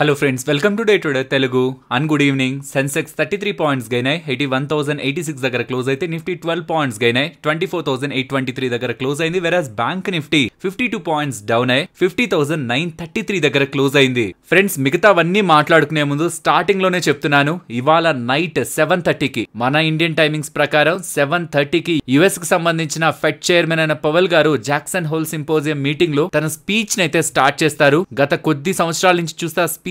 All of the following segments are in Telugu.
Hello friends, welcome to Day Today Telugu and good evening. Sensex 33 points gain అయ్యి 81,086 దగ్గర క్లోజ్ అయితే నిఫ్టీ 12 పాయింట్స్ గెయిన్ అయ్యి 24,823 దగ్గర క్లోజ్ అయింది. వెరాస్ బ్యాంక్ నిఫ్టీ 52 పాయింట్స్ డౌన్ అయ్యి 50,933 దగ్గర క్లోజ్ అయింది. ఫ్రెండ్స్ మిగతావన్నీ మాట్లాడుకునే ముందు స్టార్టింగ్ లోనే చెప్తున్నాను, ఇవాళ నైట్ 7:30కి మన ఇండియన్ టైమింగ్స్ ప్రకారం 7:30కి యుఎస్ కి సంబంధించిన ఫెడ్ చైర్మన్ అయిన పవల్ గారు జాక్సన్ హోల్ సింపోజియం మీటింగ్ లో తన స్పీచ్ నైతే స్టార్ట్ చేస్తారు. గత కొద్ది సంవత్సరాల నుంచి చూస్తే స్పీచ్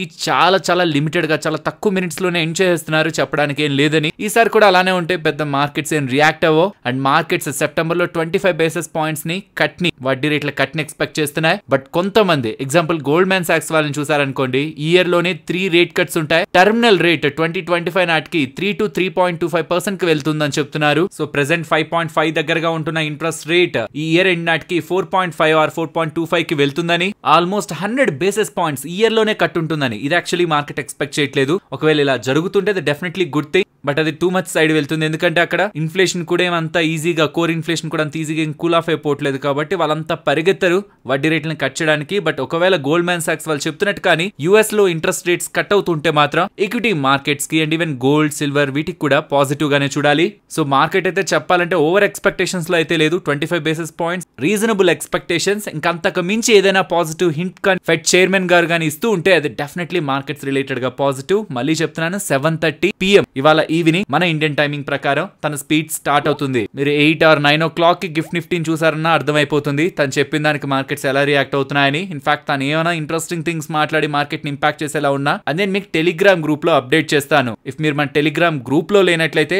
చాలా లిమిటెడ్ గా చాలా తక్కువ మినిట్స్ లోనే ఎండ్ చేస్తున్నారు, చెప్పడానికి ఏం లేదని. ఈసారి కూడా అలానే ఉంటే పెద్ద మార్కెట్స్ ఏం రియాక్ట్ అవ్వో. అండ్ మార్కెట్స్ సెప్టెంబర్ లో 25 బేసిస్ పాయింట్స్ ని కట్ ని వడ్డీ రేట్ల కట్ ని ఎక్స్పెక్ట్ చేస్తున్నాయి. బట్ కొంతమంది ఎగ్జాంపుల్ గోల్డ్మాన్ సాక్స్ వాళ్ళని చూసారనుకోండి, ఈ ఇయర్ లోనే 3 రేట్ కట్స్ ఉంటాయి. టర్మినల్ రేట్ 2025 నాటికి 3 to 3.25% కి వెళ్తుందని చెప్తున్నారు. సో ప్రెసెంట్ 5.5 దగ్గరగా ఉంటున్న ఇంట్రెస్ట్ రేట్ ఈ ఇయర్ ఎండ్ నాటికి 4.5 or 4.25 కి వెళ్తుందని, ఆల్మోస్ట్ 100 బేసిస్ పాయింట్స్ ఈ ఇయర్ లోనే కట్ ఉంటుందని ఇది యాక్చువల్లీ మార్కెట్ ఎక్స్పెక్ట్ చేయట్లేదు. ఒకవేళ ఇలా జరుగుతుంటే అది డెఫినెట్లీ గుడ్ థింగ్, బట్ అది టూ మచ్ సైడ్ వెళ్తుంది. ఎందుకంటే అక్కడ ఇన్ఫ్లేషన్ కూడా ఏమంత ఈజీగా, కోర్ ఇన్ఫ్లేషన్ కూడా అంత ఈజీగా కూల్ ఆఫ్ అయిపోవట్లేదు కాబట్టి వాళ్ళంతా పరిగెత్తరు వడ్డీ రేట్లను కట్ చేయడానికి. బట్ ఒకవేళ గోల్డ్మాన్ సాక్స్ వాళ్ళు చెప్తున్నట్టు కానీ యుఎస్ లో ఇంట్రెస్ట్ రేట్స్ కట్ అవుతుంటే మాత్రం ఈక్విటీ మార్కెట్స్ కి అండ్ ఈవెన్ గోల్డ్, సిల్వర్ వీటికి కూడా పాజిటివ్ గానే చూడాలి. సో మార్కెట్ అయితే చెప్పాలంటే ఓవర్ ఎక్స్పెక్టేషన్స్ లో అయితే లేదు. 25 బేసిస్ పాయింట్స్ రీజనబుల్ ఎక్స్పెక్టేషన్స్. ఇంకంతకు మించి ఏదైనా పాజిటివ్ హింట్ కానీ ఫెడ్ చైర్మన్ గారు కానీ ఇస్తూ ఉంటే అది డెఫినెట్లీ మార్కెట్స్ రిలేటెడ్ గా పాజిటివ్. మళ్ళీ చెప్తున్నాను, 7:30 PM ఇవాళ ఈవినింగ్ మన ఇండియన్ టైమింగ్ ప్రకారం తన స్పీచ్ స్టార్ట్ అవుతుంది. మీరు 8 or 9 o'clock కి గిఫ్ట్ నిఫ్టీని చూసారన్నా అర్థమైపోతుంది తను చెప్పిన దానికి మార్కెట్స్ ఎలా రియాక్ట్ అవుతున్నాయని. ఇన్ఫాక్ట్ తను ఏమైనా ఇంట్రెస్టింగ్ థింగ్స్ మాట్లాడి మార్కెట్ ని ఇంపాక్ట్ చేసేలా ఉన్నా అదే మీకు టెలిగ్రామ్ గ్రూప్ లో అప్డేట్ చేస్తాను. ఇఫ్ మీరు మన టెలిగ్రామ్ గ్రూప్ లో లేనట్లయితే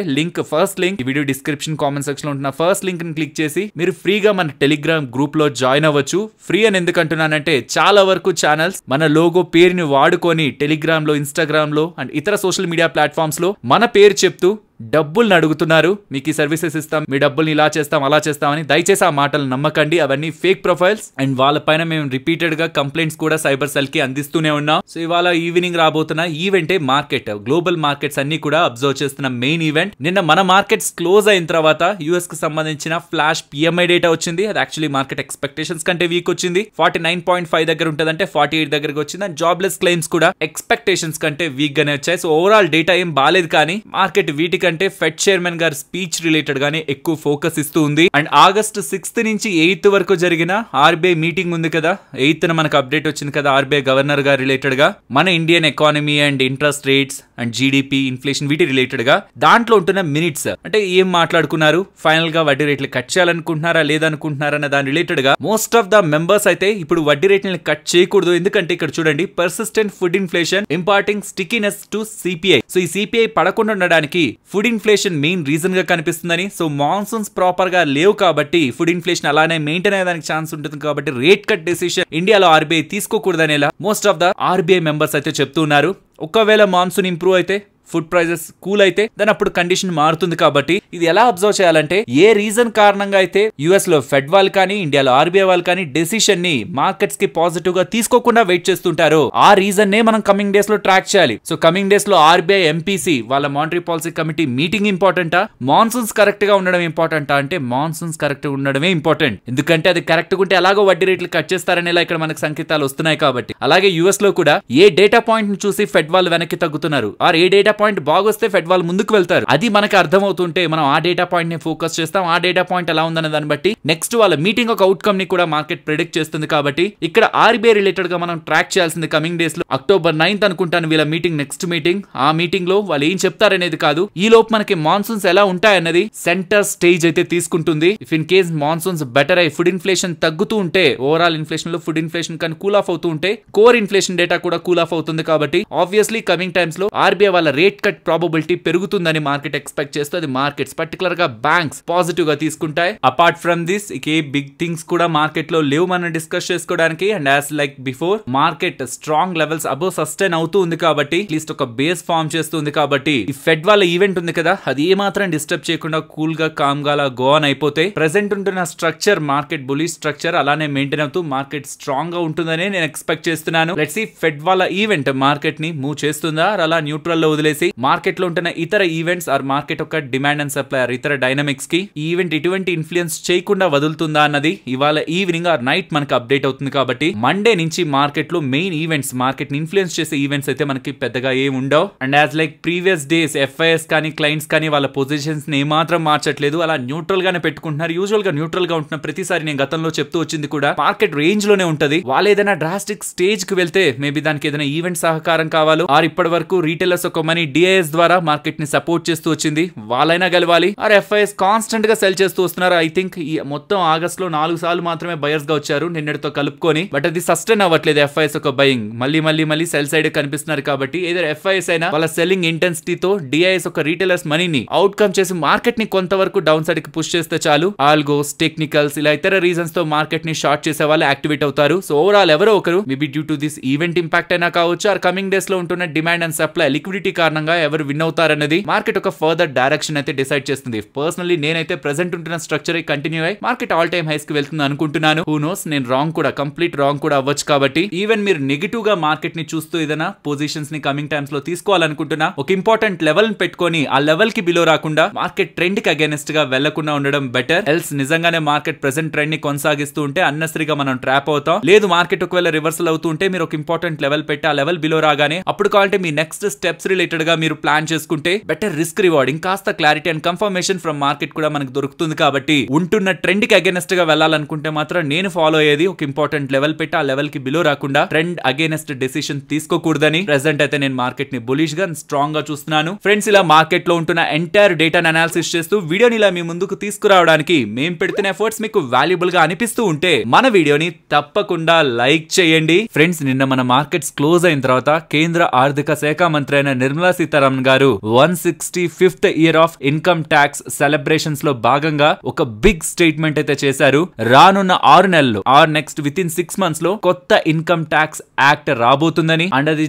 ఫస్ట్ లింక్ ఈ వీడియో డిస్క్రిప్షన్ కామెంట్ సెక్షన్ లో ఉంటున్న ఫస్ట్ లింక్ ని క్లిక్ చేసి మీరు ఫ్రీగా మన టెలిగ్రామ్ గ్రూప్ లో జాయిన్ అవ్వచ్చు. ఫ్రీ అని ఎందుకు అంటున్నానంటే చాలా వరకు ఛానల్స్ మన లోగో పేరుని వాడుకొని టెలిగ్రామ్ లో, ఇన్స్టాగ్రామ్ లో అండ్ ఇతర సోషల్ మీడియా ప్లాట్ఫామ్స్ లో మన పేరు చెప్తూ డబ్బుల్ని అడుగుతున్నారు. మీకు ఈ సర్వీసెస్ ఇస్తాం, మీ డబ్బుల్ని ఇలా చేస్తాం అలా చేస్తామని. దయచేసి ఆ మాటలు నమ్మకండి, అవన్నీ ఫేక్ ప్రొఫైల్స్. అండ్ వాళ్ళపైన మేము రిపీటెడ్ గా కంప్లైంట్స్ కూడా సైబర్ సెల్ కి అందిస్తూనే ఉన్నాం. సో ఇవాళ ఈవినింగ్ రాబోతున్న ఈవెంటే మార్కెట్, గ్లోబల్ మార్కెట్స్ అన్ని కూడా అబ్జర్వ్ చేస్తున్న మెయిన్ ఈవెంట్. నిన్న మన మార్కెట్స్ క్లోజ్ అయిన తర్వాత యుఎస్ కి సంబంధించిన ఫ్లాష్ పిఎంఐ డేటా వచ్చింది. అది యాక్చువల్లీ మార్కెట్ ఎక్స్పెక్టేషన్స్ కంటే వీక్ వచ్చింది. 49.5 దగ్గర ఉంటదంటే 48 దగ్గరకు వచ్చింది. అండ్ జాబ్లెస్ క్లెయిమ్స్ కూడా ఎక్స్పెక్టేషన్స్ కంటే వీక్ గానే వచ్చాయి. సో ఓవరాల్ డేటా ఏం బాలేదు, కానీ మార్కెట్ వీటికి అంటే ఫెడ్ చైర్మన్ గారి స్పీచ్ రిలేటెడ్ గానే ఎక్కువ ఫోకస్ ఇస్తూ ఉంది. అండ్ ఆగస్ట్ 6th నుంచి 8th వరకు జరిగిన ఆర్బీఐ మీటింగ్ ఉంది కదా, 8th మనకు అప్డేట్ వచ్చింది కదా ఆర్బీఐ గవర్నర్ గారు రిలేటెడ్ గా మన Indian economy and interest rates and GDP, inflation వీటి రిలేటెడ్ గా దాంట్లో ఉంటున్న మినిట్స్ అంటే ఏం మాట్లాడుకున్నారు, ఫైనల్ గా వడ్డీ రేట్లు కట్ చేయాలనుకుంటున్నారా లేదనుకుంటున్నారా అన్న దాని రిలేటెడ్ గా మోస్ట్ ఆఫ్ ద మెంబర్స్ అయితే ఇప్పుడు వడ్డీ రేట్లను కట్ చేయకూడదు. ఎందుకంటే ఇక్కడ చూడండి, persistent food inflation imparting stickiness to CPI. So ఈ సిపిఐ పడకుండా ఉండడానికి ఫుడ్ ఇన్ఫ్లేషన్ మెయిన్ రీజన్ గా కనిపిస్తుందని. సో మాన్సూన్స్ ప్రాపర్ గా లేవు కాబట్టి ఫుడ్ ఇన్ఫ్లేషన్ అలానే మెయింటైన్ అయ్యేదానికి ఛాన్స్ ఉంటుంది. కాబట్టి రేట్ కట్ డెసిషన్ ఇండియాలో ఆర్బీఐ తీసుకోకూడదనేలా most of the RBI members అయితే చెప్తున్నారు. ఒకవేళ మాన్సూన్ ఇంప్రూవ్ అయితే, ఫుడ్ ప్రైజెస్ కూల్ అయితే దాని అప్పుడు కండిషన్ మారుతుంది. కాబట్టి ఇది ఎలా అబ్జర్వ్ చేయాలంటే, ఏ రీజన్ కారణంగా అయితే యుఎస్ లో ఫెడ్ వాళ్ళు కానీ ఇండియాలో ఆర్బీఐ వాళ్ళు కానీ డెసిషన్ ని మార్కెట్స్ కి పాజిటివ్ గా తీసుకోకుండా వెయిట్ చేస్తుంటారో ఆ రీజన్ నే మనం కమింగ్ డేస్ లో ట్రాక్ చేయాలి. సో కమింగ్ డేస్ లో ఆర్బీఐ ఎంపీసీ వాళ్ళ మానిటరీ పాలసీ కమిటీ మీటింగ్ ఇంపార్టెంటా, మాన్సూన్స్ కరెక్ట్ గా ఉండడం ఇంపార్టెంటా అంటే మాన్సూన్స్ కరెక్ట్ గా ఉండడమే ఇంపార్టెంట్. ఎందుకంటే అది కరెక్ట్ గా ఉంటే ఎలాగో వడ్డీ రేట్లు కట్ చేస్తారనేలా ఇక్కడ మనకు సంకేతాలు వస్తున్నాయి. కాబట్టి అలాగే యుఎస్ లో కూడా ఏ డేటా పాయింట్ ని చూసి ఫెడ్ వాళ్ళు వెనక్కి తగ్గుతున్నారు, ఆర్ ఏ డేటా పాయింట్ బాగొస్తే ఫెడ్ వాళ్ళు ముందుకు వెళ్తారు, అది మనకు అర్థమవుతుంటే మనం ఆ డేటా పాయింట్ ని ఫోకస్ చేస్తాం. ఆ డేటా పాయింట్ ఎలా ఉందనే దాన్ని బట్టి నెక్స్ట్ వాళ్ళ మీటింగ్ ఒక అవుట్కమ్ ని కూడా మార్కెట్ ప్రెడిక్ట్ చేస్తుంది. కాబట్టి ఇక్కడ ఆర్బీఐ రిలేటెడ్ గా మనం ట్రాక్ చేయాల్సింది కమింగ్ డేస్ లో. October 9th అనుకుంటాను వీళ్ళ మీటింగ్, నెక్స్ట్ మీటింగ్. ఆ మీటింగ్ లో వాళ్ళు ఏం చెప్తారనేది కాదు, ఈ లోపు మనకి మాన్సూన్స్ ఎలా ఉంటాయన్నది సెంటర్ స్టేజ్ అయితే తీసుకుంటుంది. If in case monsoons better అయి ఫుడ్ ఇన్ఫ్లేషన్ తగ్గుతూ ఉంటే, ఓవరాల్ ఇన్ఫ్లేషన్ లో ఫుడ్ ఇన్ఫ్లేషన్ కానీ కూల్ ఆఫ్ అవుతూ ఉంటే కోర్ ఇన్ఫ్లేషన్ డేటా కూడా కూల్ ఆఫ్ అవుతుంది. కాబట్టి ఆబ్వియస్లీ కమింగ్ టైమ్స్ లో ఆర్బీఐ వాళ్ళ రేట్ కట్ ప్రాబబిలిటీ పెరుగుతుందని మార్కెట్ ఎక్స్పెక్ట్ చేస్తుంది. మార్కెట్స్ పర్టికులర్ గా బ్యాంక్స్ పాజిటివ్ గా తీసుకుంటాయి. అపార్ట్ ఫ్రమ్ దిస్ ఇక బిగ్ థింగ్స్ కూడా మార్కెట్ లో లేవు మనం డిస్కస్ చేసుకోవడానికి. And as like before market strong levels above sustain అవుతూ ఉంది కాబట్టి, అట్లీస్ట్ ఒక బేస్ ఫార్మ్ చేస్తుంది. కాబట్టి ఈ ఫెడ్ వాళ్ళ ఈవెంట్ ఉంది కదా, అది ఏ మాత్రం డిస్టర్బ్ చేయకుండా కూల్ గా కామ్ గా గో ఆన్ అయిపోతే ప్రెసెంట్ ఉంటున్న స్ట్రక్చర్, మార్కెట్ బులిష్ స్ట్రక్చర్ అలానే మెయింటైన్ అవుతూ మార్కెట్ స్ట్రాంగ్ గా ఉంటుందని నేను ఎక్స్పెక్ట్ చేస్తున్నాను. లెట్స్ సీ ఫెడ్ వాళ్ళ ఈవెంట్ మార్కెట్ ని మూవ్ చేస్తుందా అలా న్యూట్రల్ లో వదిలేసి చేసి మార్కెట్ లో ఉంటున్న ఇతర ఈవెంట్స్ ఆర్ మార్కెట్ యొక్క డిమాండ్ అండ్ సప్లై ఆర్ ఇతర డైనమిక్స్ కి ఈ ఈవెంట్ ఎటువంటి ఇన్ఫ్లుయెన్స్ చేయకుండా వదులుతుందా అన్నది ఇవాళ ఈవినింగ్ ఆర్ నైట్ మనకు అప్డేట్ అవుతుంది. కాబట్టి మండే నుంచి మార్కెట్ లో మెయిన్ ఈవెంట్స్ మార్కెట్ ని ఇన్ఫ్లుయెన్స్ చేసే ఈవెంట్స్ అయితే మనకి పెద్దగా ఏం ఉండవు. And as like previous days FIs కానీ క్లయింట్స్ కానీ వాళ్ళ పొజిషన్స్ ని ఏమాత్రం మార్చట్లేదు, అలా న్యూట్రల్ గానే పెట్టుకుంటున్నారు. యూజువల్ గా న్యూట్రల్ గా ఉంటున్న ప్రతిసారి నేను గతంలో చెప్తూ వచ్చింది కూడా మార్కెట్ రేంజ్ లోనే ఉంటది. వాళ్ళు ఏదైనా డ్రాస్టిక్ స్టేజ్ కి వెళ్తే మేబీ దానికి ఏదైనా ఈవెంట్ సహకారం కావాలో ఆర్ ఇప్పటి వరకు రీటైలర్స్ ఒక మనీ డిఐఎస్ ద్వారా మార్కెట్ ని సపోర్ట్ చేస్తూ వచ్చింది, వాళ్ళైనా గెలవాలి. ఆర్ ఎఫ్ఐఎస్ కాన్స్టెంట్ గా సెల్ చేస్తూ వస్తున్నారు. ఐ థింక్ ఈ మొత్తం ఆగస్ట్ లో 4 సార్లు మాత్రమే బయర్స్ గా వచ్చారు నిన్నటితో కలుపుకొని, బట్ అది సస్టైన్ అవ్వట్లేదు. ఎఫ్ఐఎస్ ఒక బయింగ్ మళ్ళీ సెల్ సైడ్ కనిపిస్తున్నారు. కాబట్టి ఏదో ఎఫ్ఐఎస్ అయినా వాళ్ళ సెల్లింగ్ ఇంటెన్సిటీతో డిఐఎస్ ఒక రీటైలర్స్ మనీని అవుట్కమ్ చేసి మార్కెట్ ని కొంతవరకు డౌన్ సైడ్ కి పుష్ చేస్తే చాలు. ఆల్గోస్ టెక్నికల్స్ ఇలా ఇతర రీజన్స్ తో మార్కెట్ ని షార్ట్ చేసే వాళ్ళు యాక్టివేట్ అవుతారు. సో ఓవరాల్ ఎవరో ఒకరు maybe due to this event impact అయినా కావచ్చు ఆర్ కమింగ్ డేస్ లో ఉంటున్న డిమాండ్ అండ్ సప్లై లిక్విడిటీ కారణంగా ఎవరు విన్ అవుతారన్నది మార్కెట్ ఒక ఫర్దర్ డైరెక్షన్ అయితే డిసైడ్ చేస్తుంది. పర్సనల్లీ నేనైతే ప్రెసెంట్ ఉంటున్న స్ట్రక్చర్ కంటిన్యూ అయ్యి మార్కెట్ ఆల్ టైమ్ హైస్ కి వెళ్తుంది అనుకుంటున్నాను. హూ నోస్, నేను రాంగ్ కూడా కంప్లీట్ రాంగ్ కూడా అవ్వచ్చు. కాబట్టి ఈవెన్ మీరు నెగిటివ్ గా మార్కెట్ ని చూస్తూ ఏదైనా పొజిషన్స్ ని కమింగ్ టైమ్స్ లో తీసుకోవాలనుకుంటున్నా ఒక ఇంపార్టెంట్ లెవెల్ పెట్టుకొని ఆ లెవెల్ కి బిలో రాకుండా మార్కెట్ ట్రెండ్ కి అగైనెస్ట్ గా వెళ్లకుండా ఉండడం బెటర్. ఎల్స్ నిజంగానే మార్కెట్ ప్రెసెంట్ ట్రెండ్ ని కొనసాగిస్తూ ఉంటే అన్నెసరీగా మనం ట్రాప్ అవుతాం. లేదు మార్కెట్ ఒకవేళ రివర్సల్ అవుతూ ఉంటే మీరు ఒక ఇంపార్టెంట్ లెవెల్ పెట్టి ఆ లెవెల్ బిలో రాగానే అప్పుడు కావాలంటే మీ నెక్స్ట్ స్టెప్స్ రిలేటెడ్ గా మీరు ప్లాన్ చేసుకుంటే బెటర్ రిస్క్ రివార్డ్ ఇంకాస్త clarity and confirmation from market కూడా మనకు దొరుకుతుంది. కాబట్టి ఉంటున్న ట్రెండ్ కి అగైనెస్ట్ గా వెళ్ళాలనుకుంటే మాత్రం నేను ఫాలో అయ్యేది ఒక ఇంపార్టెంట్ లెవెల్ పెట్టి ఆ లెవెల్ కి బిలో రాకుండా ట్రెండ్ అగైనెస్ట్ డెసిషన్ తీసుకోకూడదని. ప్రెసెంట్ అయితే నేను మార్కెట్ ని బులిష్ గా స్ట్రాంగ్ గా చూస్తున్నాను. ఫ్రెండ్స్, ఇలా మార్కెట్ లో ఉంటున్న ఎంటైర్ డేటాను అనాలిసిస్ చేస్తూ వీడియోని ఇలా మీ ముందుకు తీసుకురావడానికి మేము పెడుతున్న ఎఫర్ట్స్ మీకు వాల్యుబుల్ గా అనిపిస్తూ ఉంటే మన వీడియోని తప్పకుండా లైక్ చేయండి. ఫ్రెండ్స్, నిన్న మన మార్కెట్స్ క్లోజ్ అయిన తర్వాత కేంద్ర ఆర్థిక శాఖ మంత్రి అయిన నిర్మలా సీతారామన్ గారు 165th year of income tax celebrations లో భాగంగా ఒక బిగ్ స్టేట్మెంట్ అయితే చేశారు. రానున్న 6 నెలలు or next with in 6 months లో కొత్త ఇన్కమ్ ట్యాక్స్ యాక్ట్ రాబోతుందని అండ్ అది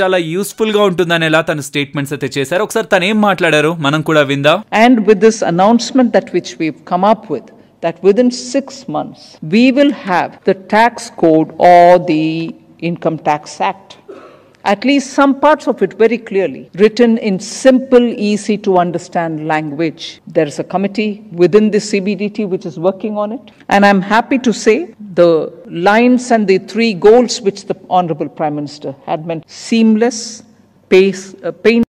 చాలా యూస్ఫుల్ గా ఉంటుందని ఎలా తన స్టేట్మెంట్స్ అయితే చేశారు. ఒకసారి తను ఏం మాట్లాడారు మనం కూడా విందాం. And with this announcement that which we've come up with, that within 6 months we will have the tax code or the income tax act, at least some parts of it very clearly written in simple, easy to understand language. There is a committee within the CBDT which is working on it, and I'm happy to say the lines and the 3 goals which the Honorable Prime Minister had meant, seamless, painless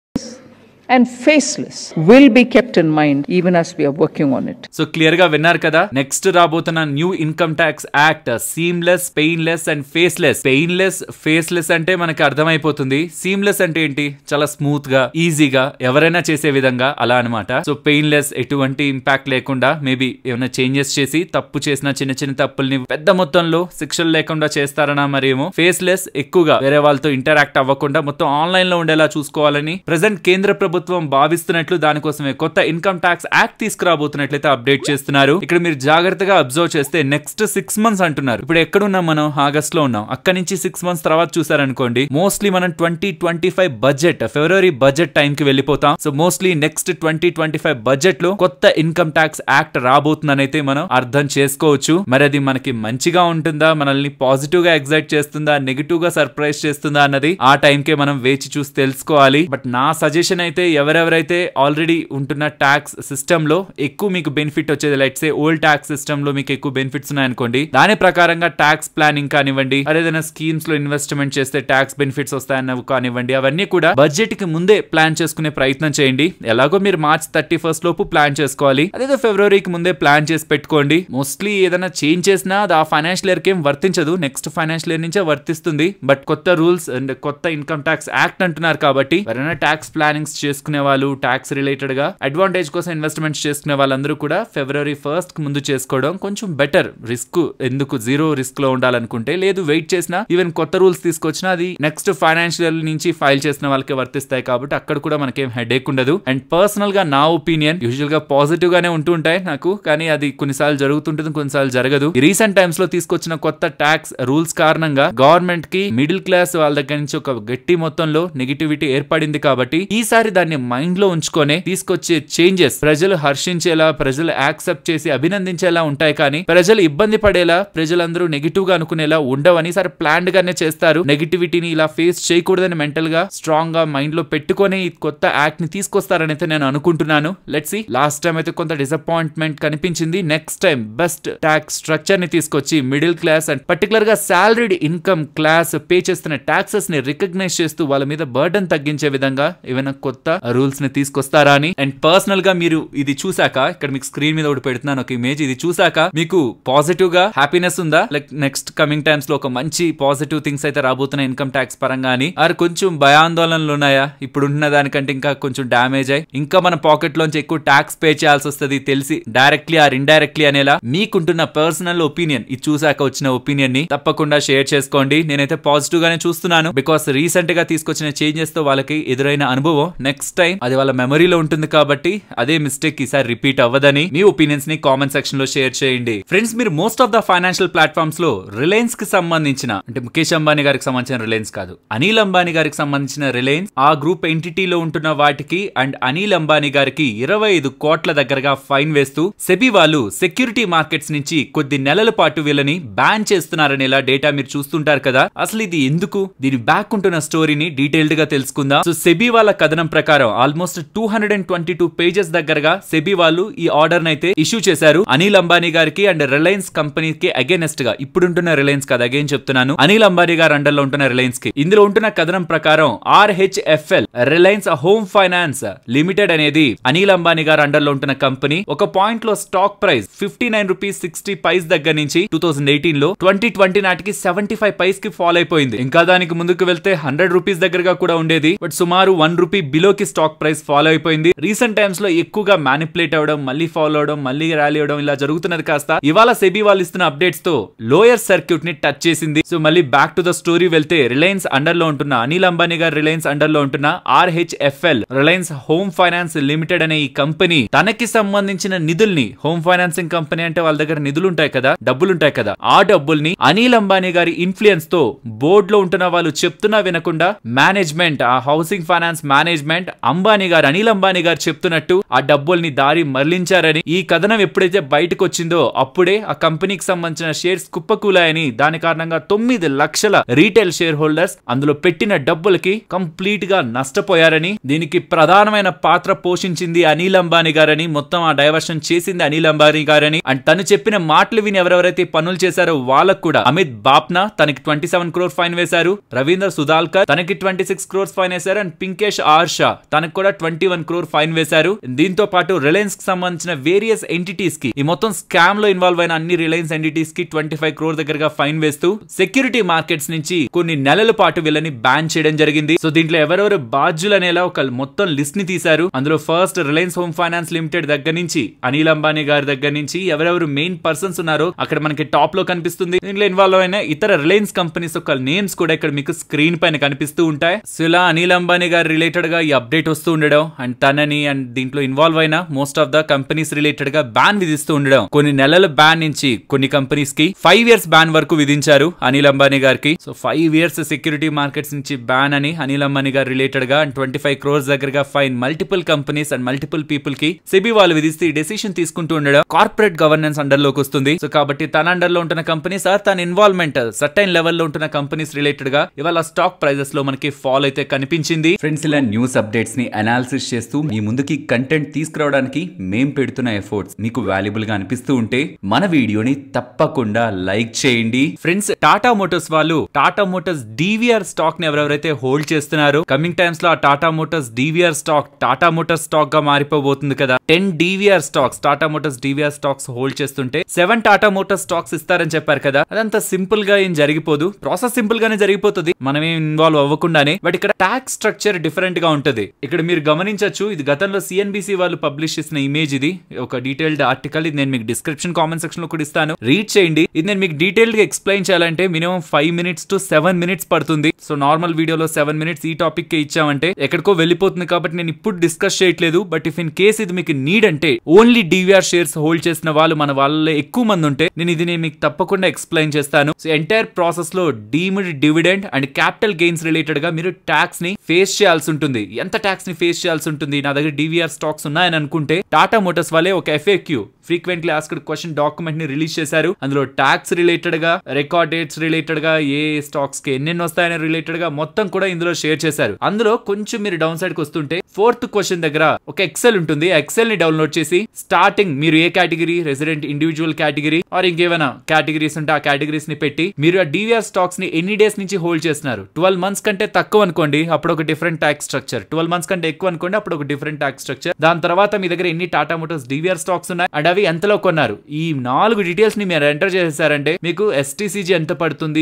and faceless, will be kept in mind even as we are working on it. So clear గా విన్నారు కదా. నెక్స్ట్ రాబోతున్న new income tax act seamless, painless and faceless. Painless, faceless అంటే మనకి అర్థమైపోతుంది. సీమ్లెస్ అంటే ఏంటి? చాలా స్మూత్ గా, ఈజీగా ఎవరైనా చేసే విధంగా అలా అనమాట. సో పెయిన్లెస్, ఎటువంటి ఇంపాక్ట్ లేకుండా మేబీ ఏమైనా చేంజెస్ చేసి తప్పు చేసిన చిన్న తప్పుల్ని పెద్ద మొత్తంలో శిక్షలు లేకుండా చేస్తారనా మరేమో. ఫేస్లెస్, ఎక్కువగా వేరే వాళ్ళతో ఇంటరాక్ట్ అవ్వకుండా మొత్తం ఆన్లైన్ లో ఉండేలా చూసుకోవాలని ప్రెసెంట్ కేంద్ర ప్రభుత్వం భావిస్తున్నట్లు దానికోసమే కొత్త ఇన్కమ్ ట్యాక్స్ యాక్ట్ తీసుకురాబోతున్నట్లయితే అప్డేట్ చేస్తున్నారు. ఇక్కడ మీరు జాగ్రత్తగా అబ్జర్వ్ చేస్తే నెక్స్ట్ 6 months అంటున్నారు. ఇప్పుడు ఎక్కడున్నాం మనం? ఆగస్ట్ లో ఉన్నాం. అక్కడి నుంచి 6 months తర్వాత చూసారనుకోండి, మోస్ట్లీ మనం 2025 బడ్జెట్, ఫిబ్రవరి బడ్జెట్ టైం కి వెళ్ళిపోతాం. సో మోస్ట్లీ నెక్స్ట్ 2025 బడ్జెట్ లో కొత్త ఇన్కమ్ ట్యాక్స్ యాక్ట్ రాబోతుందని అయితే మనం అర్థం చేసుకోవచ్చు. మరి అది మనకి మంచిగా ఉంటుందా, మనల్ని పాజిటివ్ గా ఎగ్జైట్ చేస్తుందా, నెగిటివ్ గా సర్ప్రైజ్ చేస్తుందా అన్నది ఆ టైం కే మనం వేచి చూసి తెలుసుకోవాలి. బట్ నా సజెషన్ అయితే ఎవరెవరైతే ఆల్రెడీ ఉంటున్న ట్యాక్స్ సిస్టమ్ లో ఎక్కువ మీకు బెనిఫిట్ వచ్చేది, లైట్స్ ఏ ఓల్డ్ ట్యాక్స్ సిస్టమ్ లో మీకు ఎక్కువ బెనిఫిట్స్ ఉన్నాయనుకోండి, దాని ప్రకారంగా ట్యాక్స్ ప్లానింగ్ కానివ్వండి, ఏదైనా స్కీమ్స్ లో ఇన్వెస్ట్మెంట్ చేస్తే ట్యాక్స్ బెనిఫిట్స్ వస్తాయన్నవి కానివ్వండి, అవన్నీ కూడా బడ్జెట్ కి ముందే ప్లాన్ చేసుకునే ప్రయత్నం చేయండి. ఎలాగో మీరు మార్చ్ 31st లోపు ప్లాన్ చేసుకోవాలి, అదేదో ఫిబ్రవరికి ముందే ప్లాన్ చేసి పెట్టుకోండి. మోస్ట్లీ ఏదైనా చేంజ్ చేసినా అది ఆ ఫైనాన్షియల్ ఇయర్ కి ఏం వర్తించదు, నెక్స్ట్ ఫైనాన్షియల్ ఇయర్ నుంచే వర్తిస్తుంది. బట్ కొత్త రూల్స్ అండ్ కొత్త ఇన్కమ్ ట్యాక్స్ యాక్ట్ అంటున్నారు కాబట్టి ఎవరైనా ట్యాక్స్ ప్లానింగ్స్ చేసుకునే వాళ్ళు, ట్యాక్స్ రిలేటెడ్ గా అడ్వాంటేజ్ కోసం ఇన్వెస్ట్మెంట్స్ చేసుకునే వాళ్ళందరూ కూడా ఫిబ్రవరి 1st కి ముందు చేసుకోవడం కొంచెం బెటర్. రిస్క్ ఎందుకు, జీరో రిస్క్ లో ఉండాలనుకుంటే, లేదు వెయిట్ చేసినా ఈవెన్ కొత్త రూల్స్ తీసుకొచ్చినా అది నెక్స్ట్ ఫైనాన్షియల్ నుంచి ఫైల్ చేసిన వాళ్ళకి వర్తిస్తాయి కాబట్టి అక్కడ కూడా మనకేం హెడేక్ ఉండదు. అండ్ పర్సనల్ గా నా ఒపీనియన్ యూజువల్ గా పాజిటివ్ గానే ఉంటూ ఉంటాయి నాకు, కానీ అది కొన్నిసార్లు జరుగుతుంటుంది, కొన్నిసార్లు జరగదు. రీసెంట్ టైమ్స్ లో తీసుకొచ్చిన కొత్త ట్యాక్స్ రూల్స్ కారణంగా గవర్నమెంట్ కి మిడిల్ క్లాస్ వాళ్ళ దగ్గర నుంచి ఒక గట్టి మొత్తంలో నెగిటివిటీ ఏర్పడింది కాబట్టి ఈసారి దాన్ని మైండ్ లో ఉంచుకొని తీసుకొచ్చే చేంజెస్ ప్రజలు హర్షించేలా, ప్రజలు యాక్సెప్ట్ చేసి అభినందించేలా ఉంటాయి. కానీ ప్రజలు ఇబ్బంది పడేలా, ప్రజలందరూ నెగిటివ్ గా అనుకునేలా ఉండవని సరే ప్లాన్డ్ గానే చేస్తారు. నెగిటివిటీని ఇలా ఫేస్ చేయకూడదని మెంటల్ గా స్ట్రాంగ్ గా మైండ్ లో పెట్టుకొని ఈ కొత్త యాక్ట్ ని తీసుకొస్తారని అయితే నేను అనుకుంటున్నాను. Let's see. లాస్ట్ టైం అయితే కొంత డిసప్పాయింట్మెంట్ కనిపించింది. Next time best tax structure ని తీసుకొచ్చి మిడిల్ క్లాస్ అండ్ పర్టికులర్ గా సాలరీడ్ ఇన్కమ్ క్లాస్ పే చేస్తున్న ట్యాక్సెస్ ని రికగ్నైజ్ చేస్తూ వాళ్ళ మీద బర్డన్ తగ్గించే విధంగా ఏమైనా కొత్త రూల్స్ ని తీసుకొస్తారా అని. అండ్ పర్సనల్ గా మీరు ఇది చూసాక, ఇక్కడ మీకు స్క్రీన్ మీద ఒకటి పెడుతున్నాను ఒక ఇమేజ్, ఇది చూసాక మీకు పాజిటివ్ గా హ్యాపీనెస్ ఉందా? లైక్ నెక్స్ట్ కమింగ్ టైమ్స్ లో ఒక మంచి పాజిటివ్ థింగ్స్ అయితే రాబోతున్నాయి ఇన్కమ్ ట్యాక్స్ పరంగా అని, ఆర్ కొంచెం భయాందోళనలు ఉన్నాయా? ఇప్పుడు ఉన్న దానికంటే ఇంకా కొంచెం డ్యామేజ్ అయ్యి ఇంకా మన పాకెట్ లోంచి ఎక్కువ ట్యాక్స్ పే చేయాల్సి వస్తుంది తెలిసి, డైరెక్ట్లీ ఆర్ ఇండైరెక్ట్లీ అనేలా మీకుంటున్న పర్సనల్ ఒపీనియన్, ఇది చూసాక వచ్చిన ఒపీనియన్ ని తప్పకుండా షేర్ చేసుకోండి. నేనైతే పాజిటివ్ గానే చూస్తున్నాను. బికాస్ రీసెంట్ గా తీసుకొచ్చిన చేంజెస్ తో వాళ్ళకి ఎదురైన అనుభవం నెక్స్ట్ టైం అది వాళ్ళ మెమరీలో ఉంటుంది కాబట్టి అదే మిస్టేక్ ఈసారి రిపీట్ అవ్వదని మీ ఒపీనియన్స్ ని కామెంట్ సెక్షన్ లో షేర్ చేయండి. ఫ్రెండ్స్, మీరు most of the financial platforms లో రిలయన్స్ కి సంబంధించిన, అంటే ముఖేష్ అంబానీ గారికి సంబంధించిన రిలయన్స్ కాదు, అనిల్ అంబానీ గారికి సంబంధించిన రిలయన్స్ ఆ గ్రూప్ ఎంటిటీలో ఉంటున్న వాటికి అండ్ అనిల్ అంబానీ గారికి 25 కోట్ల దగ్గరగా ఫైన్ వేస్తూ సెబీ వాళ్ళు సెక్యూరిటీ మార్కెట్స్ నుంచి కొద్ది నెలల పాటు వీళ్ళని బ్యాన్ చేస్తున్నారనేలా డేటా మీరు చూస్తుంటారు కదా. అసలు ఇది ఎందుకు, దీని బ్యాక్ ఉంటున్న స్టోరీని డీటెయిల్డ్ గా తెలుసుకుందాం. సో సెబీ వాళ్ళ కథనం ప్రకారం ఆల్మోస్ట్ 222 పేజెస్ దగ్గరగా సెబీ వాళ్ళు ఈ ఆర్డర్ నైతే ఇష్యూ చేశారు అనిల్ అంబానీ గారికి అండ్ రిలయన్స్ కంపెనీకి అగైనెస్ట్ గా. ఇప్పుడుంటున్న రిలయన్స్ కాదు, అగైన్ చెప్తున్నాను, అనిల్ అంబానీ గారు అండర్ లో ఉంటున్న రిలయన్స్ కి. ఇందులో ఉంటున్న కథనం ప్రకారం RHFL Reliance home finance limited అనేది అనిల్ అంబానీ గారు అండర్ లో ఉంటున్న కంపెనీ. ఒక పాయింట్ లో స్టాక్ ప్రైస్ 59 రూపీస్ 60 పైస్ దగ్గర నుంచి 2018 లో 2020 నాటికి 75 పైస్ కి ఫాల్ అయిపోయింది. ఇంకా దానికి ముందుకు వెళ్తే 100 రూపీస్ దగ్గరగా కూడా ఉండేది. బట్ సుమారు 1 రూపీ బిలోకి స్టాక్ ప్రైస్ ఫాలో అయిపోయింది. రీసెంట్ టైమ్స్ లో ఎక్కువగా మ్యానిపులేట్ అవడం, మళ్ళీ ఫాలో అవడం, మళ్ళీ ర్యాలీ అవడం ఇలా జరుగుతున్నది కాస్త ఇవాళ సెబీ వాళ్ళు ఇస్తున్న అప్డేట్స్ తో లోయర్ సర్క్యూట్ ని టచ్ చేసింది. సో మళ్ళీ బ్యాక్ టు ద స్టోరీ వెళ్తే రిలయన్స్ అండర్ లో ఉంటున్న అనిల్ అంబానీ గారు రిలయన్స్ అండర్ లో ఉంటున్న RHFL Reliance home finance limited అనే ఈ కంపెనీ తనకి సంబంధించిన నిధుల్ని, హోమ్ ఫైనాన్సింగ్ కంపెనీ అంటే వాళ్ళ దగ్గర నిధులు ఉంటాయి కదా, డబ్బులు ఉంటాయి కదా, ఆ డబ్బుల్ని అనిల్ అంబానీ గారి ఇన్ఫ్లుయెన్స్ తో బోర్డ్ లో ఉంటున్న వాళ్ళు చెప్తున్నా వినకుండా మేనేజ్మెంట్, ఆ హౌసింగ్ ఫైనాన్స్ మేనేజ్మెంట్ అంబానీ గారు, అనిల్ అంబానీ గారు చెప్తున్నట్టు ఆ డబ్బుల్ని దారి మరలించారని ఈ కథనం ఎప్పుడైతే బయటకు వచ్చిందో అప్పుడే ఆ కంపెనీకి సంబంధించిన షేర్స్ కుప్పకూలాయని, దాని కారణంగా 9 లక్షల రీటైల్ షేర్ హోల్డర్స్ అందులో పెట్టిన డబ్బులకి కంప్లీట్ గా నష్టపోయారని, దీనికి ప్రధానమైన పాత్ర పోషించింది అనిల్ అంబానీ గారని, మొత్తం ఆ డైవర్షన్ చేసింది అనిల్ అంబానీ గారని, అండ్ తను చెప్పిన మాటలు విని ఎవరెవరైతే పనులు చేశారో వాళ్ళకు కూడా అమిత్ బాప్నా తనకి 27 crore ఫైన్ వేశారు, రవీందర్ సుధాల్కర్ తనకి 26 crores ఫైన్ వేశారు, అండ్ పింకేష్ ఆర్ షా తనకు కూడా 21 crore ఫైన్ వేశారు. దీంతో పాటు రిలయన్స్ కి సంబంధించిన వేరియస్ ఎంటిటీస్ కి, ఈ మొత్తం స్కామ్ లో ఇన్వాల్వ్ అయిన అన్ని రిలయన్స్ ఎంటిటీస్ కి 25 crore దగ్గరగా ఫైన్ వేస్తూ సెక్యూరిటీ మార్కెట్స్ నుంచి కొన్ని నెలల పాటు వీళ్ళని బ్యాన్ చేయడం జరిగింది. సో దీంట్లో ఎవరెవరు బాధ్యులు అనేలా ఒక మొత్తం లిస్ట్ ని తీశారు. అందులో first Reliance home finance limited దగ్గర నుంచి అనిల్ అంబానీ గారి దగ్గర నుంచి ఎవరెవరు మెయిన్ పర్సన్స్ ఉన్నారో అక్కడ మనకి టాప్ లో కనిపిస్తుంది. దీంట్లో ఇన్వాల్వ్ అయిన ఇతర రిలయన్స్ కంపెనీస్ యొక్క నేమ్స్ కూడా ఇక్కడ మీకు స్క్రీన్ పైన కనిపిస్తూ ఉంటాయి. సో ఇలా అనిల్ అంబానీ గారి రిలేటెడ్ గా ఈ అప్డేట్ వస్తూ ఉండడం అండ్ తనని అండ్ దీంట్లో ఇన్వాల్వ్ అయిన most of the companies related గా బ్యాన్ విధిస్తూ ఉండడం, కొన్ని నెలల బ్యాన్ నుంచి కొన్ని కంపెనీస్ కి 5 years బ్యాన్ వరకు విధించారు అనిల్ అంబానీ గారికి. సో 5 years సెక్యూరిటీ మార్కెట్స్ నుంచి బ్యాన్ అని అనిల్ అంబానీ గారు రిలేటెడ్ గా అండ్ 25 crores దగ్గరగా fine multiple companies and multiple people కి సెబీ వాళ్ళు విధిస్తే ఈ డెసిషన్ తీసుకుంటూ ఉండడం కార్పొరేట్ గవర్నెన్స్ అండర్ లోకి వస్తుంది. సో కాబట్టి తన అండర్ లో ఉంటున్న కంపెనీస్ తన ఇన్వాల్వ్మెంట్ సర్టైన్ లెవెల్ లో ఉంటున్న కంపెనీస్ రిలేటెడ్ గా ఇవాళ స్టాక్ ప్రైజెస్ లో మనకి ఫాల్ అయితే కనిపించింది. ఫ్రెండ్స్, ఇలా న్యూస్ అప్డేట్స్ ని అనాలిసిస్ చేస్తూ మీ ముందుకి కంటెంట్ తీసుకురావడానికి మేం పెడుతున్న ఎఫర్ట్స్ మీకు వాల్యుబుల్ గా అనిపిస్తూ ఉంటే మన వీడియోని తప్పకుండా లైక్ చేయండి. ఫ్రెండ్స్, టాటా మోటార్స్ వాళ్ళు టాటా మోటార్స్ DVR స్టాక్ ని ఎవరెవరైతే హోల్డ్ చేస్తున్నారో కమింగ్ టైమ్స్ లో ఆ Tata Motors DVR stock Tata Motors stock గా మారిపోబోతుంది కదా. 10 DVR stocks Tata Motors DVR stocks hold చేస్తుంటే 7 టాటా మోటార్స్ స్టాక్స్ ఇస్తారని చెప్పారు కదా. అదంతా సింపుల్ గా ఏం జరిగిపోదు, ప్రాసెస్ సింపుల్ గానే జరిగిపోతుంది మనం ఏం ఇన్వాల్వ్ అవ్వకుండానే. బట్ ఇక్కడ ట్యాక్స్ స్ట్రక్చర్ డిఫరెంట్ గా ఉంటది. ఇక్కడ మీరు గమనించొచ్చు, ఇది గతంలో CNBC వాళ్ళు పబ్లిష్ చేసిన ఇమేజ్, ఇది ఒక డీటెయిల్డ్ ఆర్టికల్. ఇది నేను మీకు డిస్క్రిప్షన్ కామెంట్ సెక్షన్ లో కూడా ఇస్తాను, రీడ్ చేయండి. ఇది నేను మీకు డీటెయిల్డ్ గా ఎక్స్ప్లెయిన్ చేయాలంటే మినిమం 5 minutes to 7 minutes పడుతుంది. సో నార్మల్ వీడియోలో 7 minutes ఈ టాపిక్ కే ఇచ్చామంటే ఎక్కడికో వెళ్ళిపోతుంది. కాబట్టి నేను ఇప్పుడు డిస్కస్ చేయట్లేదు. బట్ ఇఫ్ ఇన్ కేస్ ఇది మీకు నీడ్ అంటే ఓన్లీ DVR షేర్స్ హోల్డ్ చేసిన వాళ్ళు మన వాళ్ళలో ఎక్కువ మంది ఉంటే నేను మీకు తప్పకుండా ఎక్స్ప్లెయిన్ చేస్తాను. సో ఎంటైర్ ప్రాసెస్ లో deemed dividend and capital gains related గా మీరు ట్యాక్స్ ని ఫేస్ చేయాల్సి ఉంటుంది. ఎంత ట్యాక్స్ ని ఫేస్ చేయాల్సి ఉంటుంది, నా దగ్గర డివిఆర్ స్టాక్స్ ఉన్నాయని అనుకుంటే టాటా మోటార్స్ వాళ్ళే ఒక FAQ frequently asked question document ని రిలీజ్ చేశారు. అందులో ట్యాక్స్ రిలేటెడ్ గా, రికార్డ్ డేట్స్ రిలేటెడ్ గా, ఏ స్టాక్స్ కి ఎన్నెన్ని వస్తాయని రిలేటెడ్ గా మొత్తం కూడా ఇందులో షేర్ చేశారు. అందులో కొంచెం మీరు డౌన్ సైడ్ కి వస్తుంటే 4th క్వశ్చన్ దగ్గర ఒక ఎక్సెల్ ఉంటుంది. ఎక్సెల్ ని డౌన్లోడ్ చేసి స్టార్టింగ్ మీరు ఏ category, resident, individual category or ఇంకేమైనా కేటగిరీస్ ఉంటే ఆ కేటగిరీస్ ని పెట్టి మీరు ఆ డివిఆర్ స్టాక్స్ ని ఎన్ని డేస్ నుంచి హోల్డ్ చేస్తున్నారు. 12 months కంటే తక్కువ అనుకోండి, అప్పుడు ఒక డిఫరెంట్ ట్యాక్స్ స్ట్రక్చర్. 12 months కంటే ఎక్కువ అనుకోండి, అప్పుడు ఒక డిఫరెంట్ ట్యాక్స్ స్ట్రక్చర్. దాని తర్వాత మీ దగ్గర ఎన్ని టాటా మోటార్స్ డివిఆర్ స్టాక్స్ ఉన్నాయి అండ్ అవి ఎంతలో కొన్నారు, ఈ 4 డీటెయిల్స్ ని మీరు ఎంటర్ చేశారంటే మీకు STCG ఎంత పడుతుంది,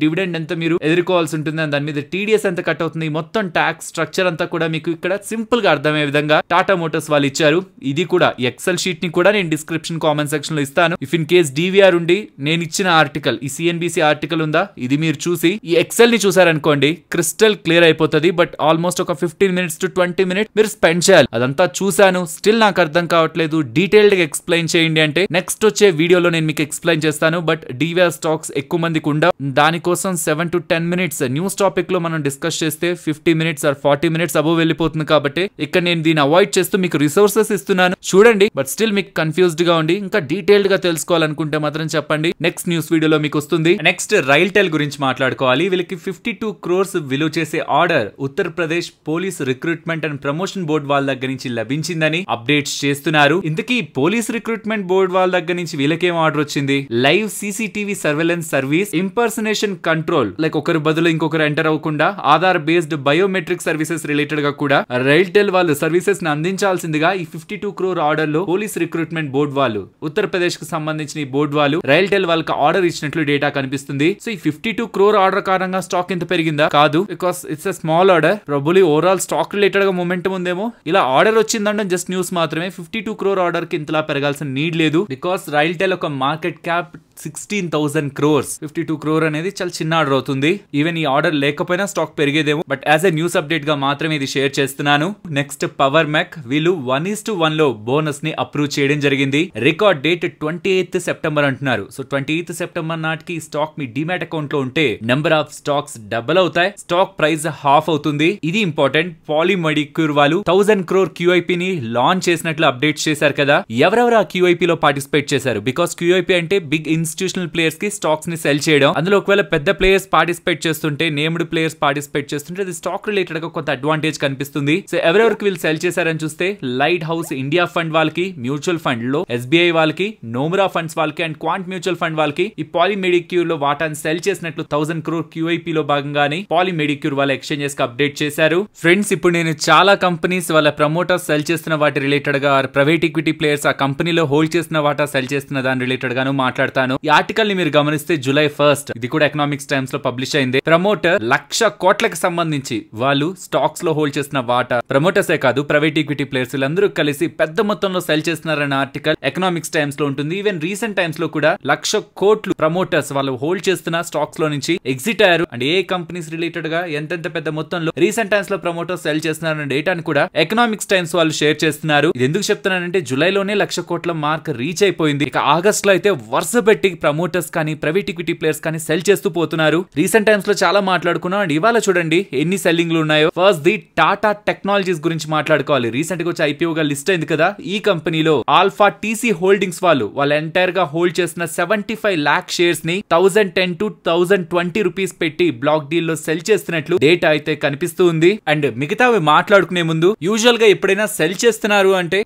డివిడెండ్ ఎంత మీరు ఎదుర్కోవాల్సి ఉంటుంది, దాని మీద TDS ఎంత కట్ అవుతుంది, మొత్తం ట్యాక్స్ స్ట్రక్చర్ అంతా కూడా మీకు ఇక్కడ సింపుల్ గా అర్థమయ్యే విధంగా టాటా మోటార్స్ వాళ్ళు ఇచ్చారు. ఇది కూడా ఎక్సెల్ షీట్ ని కూడా నేను డిస్క్రిప్షన్ కామెంట్ సెక్షన్ లో ఇస్తాను. ఇఫ్ ఇన్ కేస్ DVR ఉండి నేను ఇచ్చిన ఆర్టికల్, ఈ CNBC ఆర్టికల్ ఉందా, ఇది మీరు చూసి ఈ ఎక్సెల్ ని చూసారనుకోండి క్రిస్టల్ క్లియర్ అయిపోతుంది. బట్ ఆల్మోస్ట్ ఒక 15 minutes to 20 minutes మీరు స్పెండ్ చేయాలి. అదంతా చూసాను, స్టిల్ నాకు అర్థం కావట్లేదు, డీటెయిల్డ్ గా ఎక్స్ప్లెయిన్ చేయండి అంటే నెక్స్ట్ వచ్చే వీడియోలో నేను మీకు ఎక్స్ప్లెయిన్ చేస్తాను. బట్ డివిఆర్ స్టాక్స్ ఎక్కువ మందికి ఉండవు, దానికోసం 7 to 10 minutes న్యూస్ టాపిక్ లో మనం డిస్కస్ చేస్తే 50 minutes or 40 minutes అబోవ్ వెళ్ళిపోతుంది. కాబట్టి ఇక్కడ నేను దీన్ని అవాయిడ్ చేస్తూ మీకు రిసోర్సెస్ ఇస్తున్నాను, చూడండి. బట్ స్టిల్ మీకు కన్ఫ్యూజ్డ్ గా ఉండి ఇంకా డీటెయిల్డ్ గా తెలుసుకోవాలనుకుంటే మాత్రం చెప్పండి, నెక్స్ట్ న్యూస్ వీడియోలో మీకు వస్తుంది. నెక్స్ట్ రైల్టెల్ గురించి మాట్లాడుకోవాలి. వీళ్ళకి 52 crores విలువ చేసే order Uttar Pradesh police recruitment and promotion board వాళ్ళ దగ్గర నుంచి లభించిందని అప్డేట్స్ చేస్తున్నారు. ఇంతకీ పోలీస్ రిక్రూట్మెంట్ బోర్డు వాళ్ళ దగ్గర నుంచి వీళ్ళకేం ఆర్డర్ వచ్చింది? Live CCTV surveillance service, impersonation control, like ఒకరు బదులు ఇంకొకరు ఎంటర్ అవ్వకుండా Aadhaar based biometric services related గా కూడా రైల్టెల్ వాళ్ళు సర్వీసెస్ ని అందించాల్సిందిగా ఈ 52 crore ఆర్డర్ లో పోలీస్ రిక్రూట్మెంట్ బోర్డు వాళ్ళు, ఉత్తరప్రదేశ్ కు సంబంధించిన ఈ బోర్డు వాళ్ళు రైల్టెల్ వాళ్ళకి ఆర్డర్ ఇచ్చినట్లు డేటా కనిపిస్తుంది. సో ఈ 52 crore ఆర్డర్ కారణంగా స్టాక్ ఇంత పెరిగిందా? కాదు, because it's a small order. Probably overall stock related గా మొమెంటం ఉందేమో. ఇలా ఆర్డర్ వచ్చిందంటే జస్ట్ న్యూస్ మాత్రమే. 52 crore ఆర్డర్ కి ఇంతలా పెరగాల్సిన నీడ్ లేదు, బికాస్ రైల్టెల్ ఒక మార్కెట్ క్యాప్ 16,000 crores. 52 crore అనేది చాలా చిన్న ఆర్డర్ అవుతుంది. ఈవెన్ ఈ ఆర్డర్ లేకపోయినా స్టాక్ పెరిగేదేమో. But as a news update గా మాత్రమే ఇది షేర్ చేస్తున్నాను. నెక్స్ట్ పవర్ మెక్, వీళ్ళు 1:1 లో బోనస్ ని అప్రూవ్ చేయడం జరిగింది. రికార్డ్ డేట్ 28th September అంటున్నారు. సో 28th September నాటికి స్టాక్ మీ డిమాట్ అకౌంట్ లో ఉంటే నెంబర్ ఆఫ్ స్టాక్స్ డబుల్ అవుతాయి, స్టాక్ ప్రైస్ హాఫ్ అవుతుంది. ఇది ఇంపార్టెంట్. పాలిమెడిక్యూర్ వాళ్ళు 1000 crore QIP ని లాంచ్ చేసినట్లు అప్డేట్ చేశారు కదా. ఎవరెవరు ఆ QIP లో పార్టిసిపేట్ చేశారు? బికాస్ QIP అంటే బిగ్ ఇన్స్టిట్యూషనల్ ప్లేయర్స్ కి స్టాక్స్ ని సెల్ చేయడం. అందులో ఒకవేళ పెద్ద ప్లేయర్స్ పార్టిసిపేట్ చేస్తుంటే, నేమ్డ్ ప్లేయర్స్ పార్టిసిపేట్ చేస్తుంటే అది స్టాక్ రిలేటెడ్ గా కొంత అడ్వాంటేజ్ కనిపిస్తుంది. సో ఎవరెవరికి వీళ్ళు సెల్ చేశారని చూస్తే లైట్ హౌస్ ఇండియా ఫండ్ వాళ్ళకి, మ్యూచువల్ ఫండ్ లో SBI వాళ్ళకి, నోమురా ఫండ్స్ వాళ్ళకి అండ్ క్వాంట్ మ్యూచువల్ ఫండ్ వాళ్ళకి ఈ పాలిమెడిక్యూర్ లో వాటాన్ని సెల్ చేసినట్లు 1000 crore QIP లో భాగంగానే పాలిమెడిక్యూర్ వాళ్ళ ఎక్స్చేంజెస్ కి అప్డేట్ చేశారు. ఫ్రెండ్స్, ఇప్పుడు నేను చాలా కంపెనీస్ వాళ్ళ ప్రమోటర్స్ సెల్ చేస్తున్న వాటి రిలేటెడ్ గా, ప్రైవేట్ ఈక్విటీ ప్లేయర్స్ ఆ కంపెనీలో హోల్డ్ చేసిన వాటా సెల్ చేస్తున్న దాని రిలేటెడ్ గాను మాట్లాడతాను. ఈ ఆర్టికల్ ని మీరు గమనిస్తే July 1st ఇది కూడా ఎకనామిక్స్ టైమ్స్ లో పబ్లిష్ అయింది. ప్రమోటర్ 1,00,000 కోట్లకు సంబంధించి వాళ్ళు స్టాక్స్ లో హోల్డ్ చేసిన వాటా, ప్రమోటర్సే కాదు ప్రైవేట్ ఈక్విటీ ప్లేయర్స్ వీళ్ళందరూ కలిసి పెద్ద మొత్తంలో సెల్ చేస్తున్నారన్న ఆర్టికల్ ఎకనామిక్స్ టైమ్స్ లో ఉంటుంది. ఈవెన్ రీసెంట్ టైమ్స్ లో కూడా 1,00,000 కోట్లు ప్రమోటర్స్ వాళ్ళు హోల్డ్ చేస్తున్న స్టాక్స్ లో నుంచి ఎగ్జిట్ అయ్యారు. అండ్ ఏ కంపెనీస్ రిలేటెడ్ గా ఎంతెంత పెద్ద మొత్తంలో రీసెంట్ టైమ్స్ లో ప్రమోటర్స్ సెల్ చేస్తున్నారన్న డేటాను కూడా ఎకనామిక్స్ టైమ్స్ వాళ్ళు షేర్ చేస్తున్నారు. ఇది ఎందుకు చెప్తున్నానంటే జూలైలోనే 1,00,000 కోట్ల మార్క్ రీచ్ అయిపోయింది. ఇక ఆగస్ట్ లో అయితే వరుస పెట్టి ప్రమోటర్స్ కానీ ప్రైవేట్ ఈక్విటీ ప్లేయర్స్ కానీ సెల్ చేస్తూ పోతున్నారు. రీసెంట్ టైమ్స్ లో చాలా మాట్లాడుకున్నాం. అండ్ ఇవాళ చూడండి ఎన్ని సెల్లింగ్లు ఉన్నాయో. ఫస్ట్ ది టాటా టెక్నాలజీస్ గురించి మాట్లాడుకోవాలి. రీసెంట్ గా వచ్చి IPO గా లిస్ట్ అయింది కదా. ఈ కంపెనీలో ఆల్ఫా TC హోల్డింగ్స్ వాళ్ళు ఎంటైర్ గా హోల్డ్ చేసిన 75 lakh షేర్స్ ని 1010 to 1020 రూపీస్ పెట్టి బ్లాక్ డీల్ లో సెల్ చేస్తున్నట్లు డేటా అయితే కనిపిస్తూ ఉంది. అండ్ మిగతావి మాట్లాడుకునే ముందు యూజువల్ గా ఎప్పుడైనా సెల్ చేస్తున్నారు అంటే